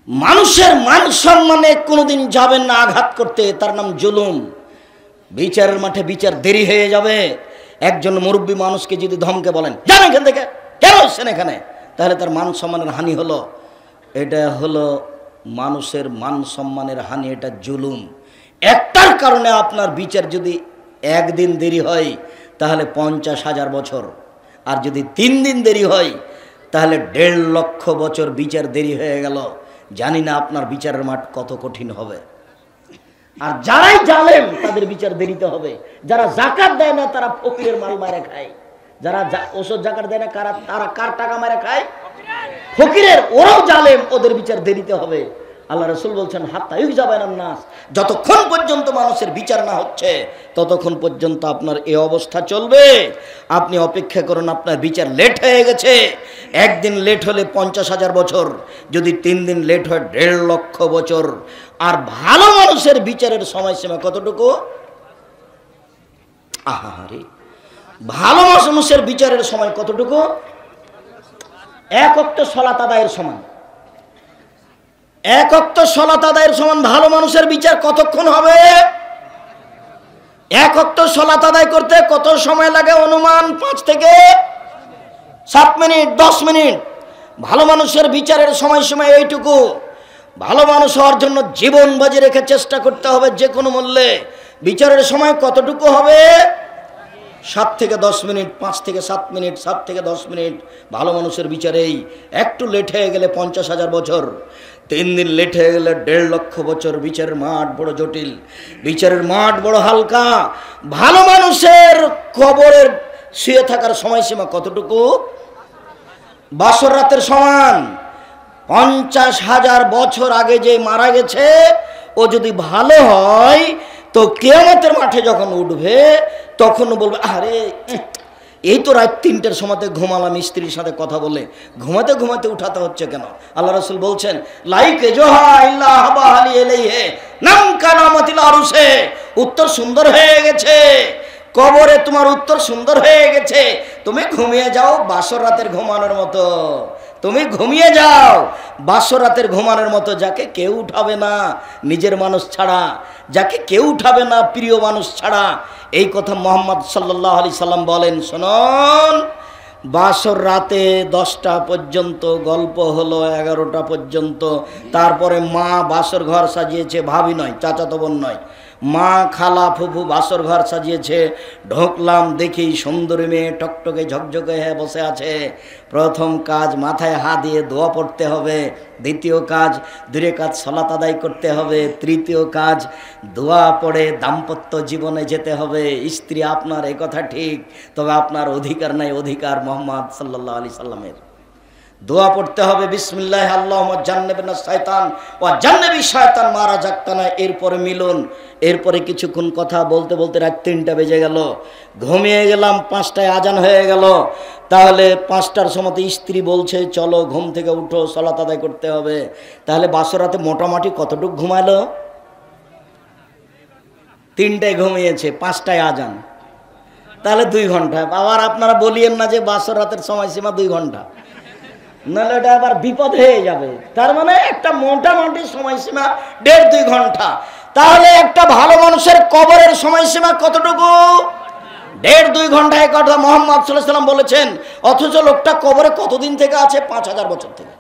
মানুষের মান সম্মানে কোনোদিন যাবেন না আঘাত করতে, তার নাম জুলুম। বিচারের মাঠে বিচার দেরি হয়ে যাবে। একজন মুরব্বী মানুষকে যদি ধমকে বলেন, যান এখান থেকে, কেন এসছেন এখানে, তাহলে তার মান সম্মানের হানি হলো। এটা হলো মানুষের মান সম্মানের হানি, এটা জুলুম। একটার কারণে আপনার বিচার যদি 1 দিন দেরি হয় তাহলে 50,000 বছর, আর যদি 3 দিন দেরি হয় তাহলে 1.5 লক্ষ বছর বিচার দেরি হয়ে গেল। জানি না আপনার বিচারের মাঠ কত কঠিন হবে। আর যারাই জালেম তাদের বিচার দেরিতে হবে। যারা জাকাত দেয় না তারা ফকিরের মাল মারে খায়। যারা ওষুধ জাকাত দেয় না তারা কার টাকা মারে খায়? ফকিরের। ওরাও জালেম, ওদের বিচার দেরিতে হবে। আল্লাহ রাসূল বলছেন হাত্তা ইউজাবানান নাস, যতক্ষণ পর্যন্ত মানুষের বিচার না হচ্ছে ততক্ষণ পর্যন্ত আপনার এই অবস্থা চলবে। আপনি অপেক্ষা করুন, আপনার বিচার লেট হয়ে গেছে। একদিন লেট হলে 50,000 বছর, যদি 3 দিন লেট হয় 1.5 লক্ষ বছর। আর ভালো মানুষের বিচারের সময়সীমা কতটুকু? আহারে, ভালো মানুষের বিচারের সময় কতটুকু? 1 ওয়াক্ত সালাত আদায়ের সমান। 1 ওয়াক্ত সালাত আদায়ের সমান ভালো মানুষের বিচার কতক্ষণ হবে? 1 ওয়াক্ত সালাত আদায় করতে কত সময় লাগে? অনুমান 5 থেকে 7 মিনিট, 10 মিনিট। ভালো মানুষের বিচারের সময়সীমা এইটুকু। ভালো মানুষ হওয়ার জন্য জীবন বাজি রেখে চেষ্টা করতে হবে যে কোনো মূল্যে। বিচারের সময় কতটুকু হবে? 7 থেকে 10 মিনিট, 5 থেকে 7 মিনিট, 7 থেকে 10 মিনিট। ভালো মানুষের বিচারেই একটু লেট হয়ে গেলে 50,000 বছর, 3 দিন লেট হয়ে গেলে 1.5 লক্ষ বছর। বিচারের মাঠ বড় জটিল, বিচারের মাঠ বড় হালকা। ভালো মানুষের কবরের শুয়ে থাকার সময়সীমা কতটুকু? বাসর রাতের সমান। 50,000 বছর আগে যে মারা গেছে ও যদি ভালো হয় তো কিয়ামতের মাঠে যখন উঠবে তখন বলবে আরে এই তো রাত 3টার সময়তে ঘুমালাম স্ত্রীর সাথে কথা বলে, ঘুমাতে ঘুমাতে উঠাতে হচ্ছে কেন? আল্লাহ রাসূল বলছেন লাইকে জোহা ইল্লা হাবা আলী এলাইহি নাম কানামাতিল আরুসে। উত্তর সুন্দর হয়ে গেছে, কবরে তোমার উত্তর সুন্দর হয়ে গেছে। তুমি ঘুমিয়ে যাও বাসর রাতের ঘুমানোর মতো। তুমি ঘুমিয়ে যাও বাসর রাতের ঘুমানোর মতো। যাকে কেউ উঠাবে না নিজের মানুষ ছাড়া, যাকে কেউ উঠাবে না প্রিয় মানুষ ছাড়া। এই কথা মুহাম্মদ সাল্লাল্লাহু আলাইহি সাল্লাম বলেন। শুনুন, বাসর রাতে 10টা পর্যন্ত গল্প হলো, 11টা পর্যন্ত। তারপরে মা বাসর ঘর সাজিয়েছে, ভাবি নয়, চাচাতো বোন নয়, মা খালা ফুফু বাসর ঘর সাজিয়েছে। ঢুকলাম, দেখি সুন্দরী মেয়ে টকটকে ঝকঝকে হয়ে বসে আছে। প্রথম কাজ মাথায় হাত দিয়ে দোয়া পড়তে হবে। দ্বিতীয় কাজ 2 রাকাত সালাত আদায় করতে হবে। তৃতীয় কাজ দোয়া পড়ে দাম্পত্য জীবনে যেতে হবে। স্ত্রী আপনার, এই কথা ঠিক, তবে আপনার অধিকার নাই অধিকার মুহাম্মদ সাল্লাল্লাহু আলাইহি সাল্লামের। দোয়া পড়তে হবে বিসমিল্লাহ আল্লাহুম্মা জান্নিবনা শায়তান ওয়া জান্নিবি শায়তান মা রাযাকতানা। এরপরে মিলন। এরপরে কিছুক্ষণ কথা বলতে বলতে রাত 3টা বেজে গেল, ঘুমিয়ে গেলাম। 5টায় আজান হয়ে গেল। তাহলে 5টার সময়তে স্ত্রী বলছে চলো ঘুম থেকে উঠো, সালাত আদায় করতে হবে। তাহলে বাসর রাতে মোটামুটি কতটুকু ঘুমালো? 3টায় ঘুমিয়েছে, 5টায় আজান, তাহলে 2 ঘন্টা। আবার আপনারা বলিয়েন না যে বাসর রাতের সময়সীমা 2 ঘন্টা, নাহলে এটা আবার বিপদ হয়ে যাবে। তার মানে একটা মোটামুটি সময়সীমা 1.5-2 ঘন্টা। তাহলে একটা ভালো মানুষের কবরের সময়সীমা কতটুকু? 1.5-2 ঘন্টা। এই কথা মুহাম্মদ সাল্লাল্লাহু আলাইহি সাল্লাম বলেছেন। অথচ লোকটা কবরে কতদিন থেকে আছে? 5,000 বছর থেকে।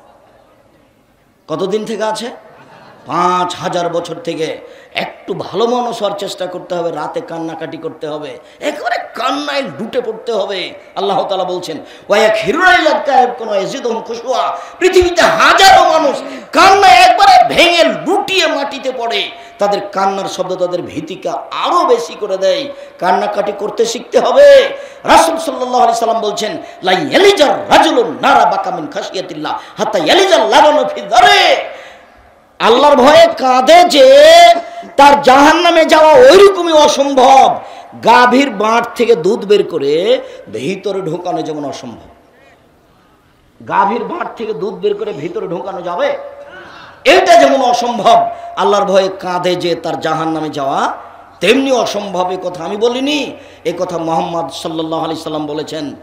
কতদিন থেকে আছে? 5,000 বছর থেকে। একটু ভালো মানুষ হওয়ার চেষ্টা করতে হবে, রাতে কান্নাকাটি করতে হবে, একেবারে কান্নায় লুটে পড়তে হবে। আল্লাহ তাআলা বলছেন পৃথিবীতে হাজারো মানুষ কান্নায় একবারে ভেঙে লুটিয়ে মাটিতে পড়ে, তাদের কান্নার শব্দ তাদের ভীতিকে আরো বেশি করে দেয়। কান্নাকাটি করতে শিখতে হবে। রাসূল সাল্লাল্লাহু আলাইহি সাল্লাম বলছেন লা ইয়ালিজার রাজুলুন নারা বাকা মিন খাশিয়াতিল্লাহ হাত্তা ইয়ালিজাল লাবানু ফি দারে। আল্লাহর ভয়ে কাঁদে যে তার জাহান্নামে যাওয়া ওইরকমই অসম্ভব। গাভীর বাঁট থেকে দুধ বের করে ভিতরে ঢোকানো যেমন অসম্ভব, গাভীর বাঁট থেকে দুধ বের করে ভিতরে ঢোকানো যাবে, এটা যেমন অসম্ভব, আল্লাহর ভয়ে কাঁদে যে তার জাহান্নামে যাওয়া তেমনি অসম্ভব। এ কথা আমি বলিনি, এ কথা মুহাম্মদ সাল্লাল্লাহু আলাইহি সাল্লাম বলেছেন।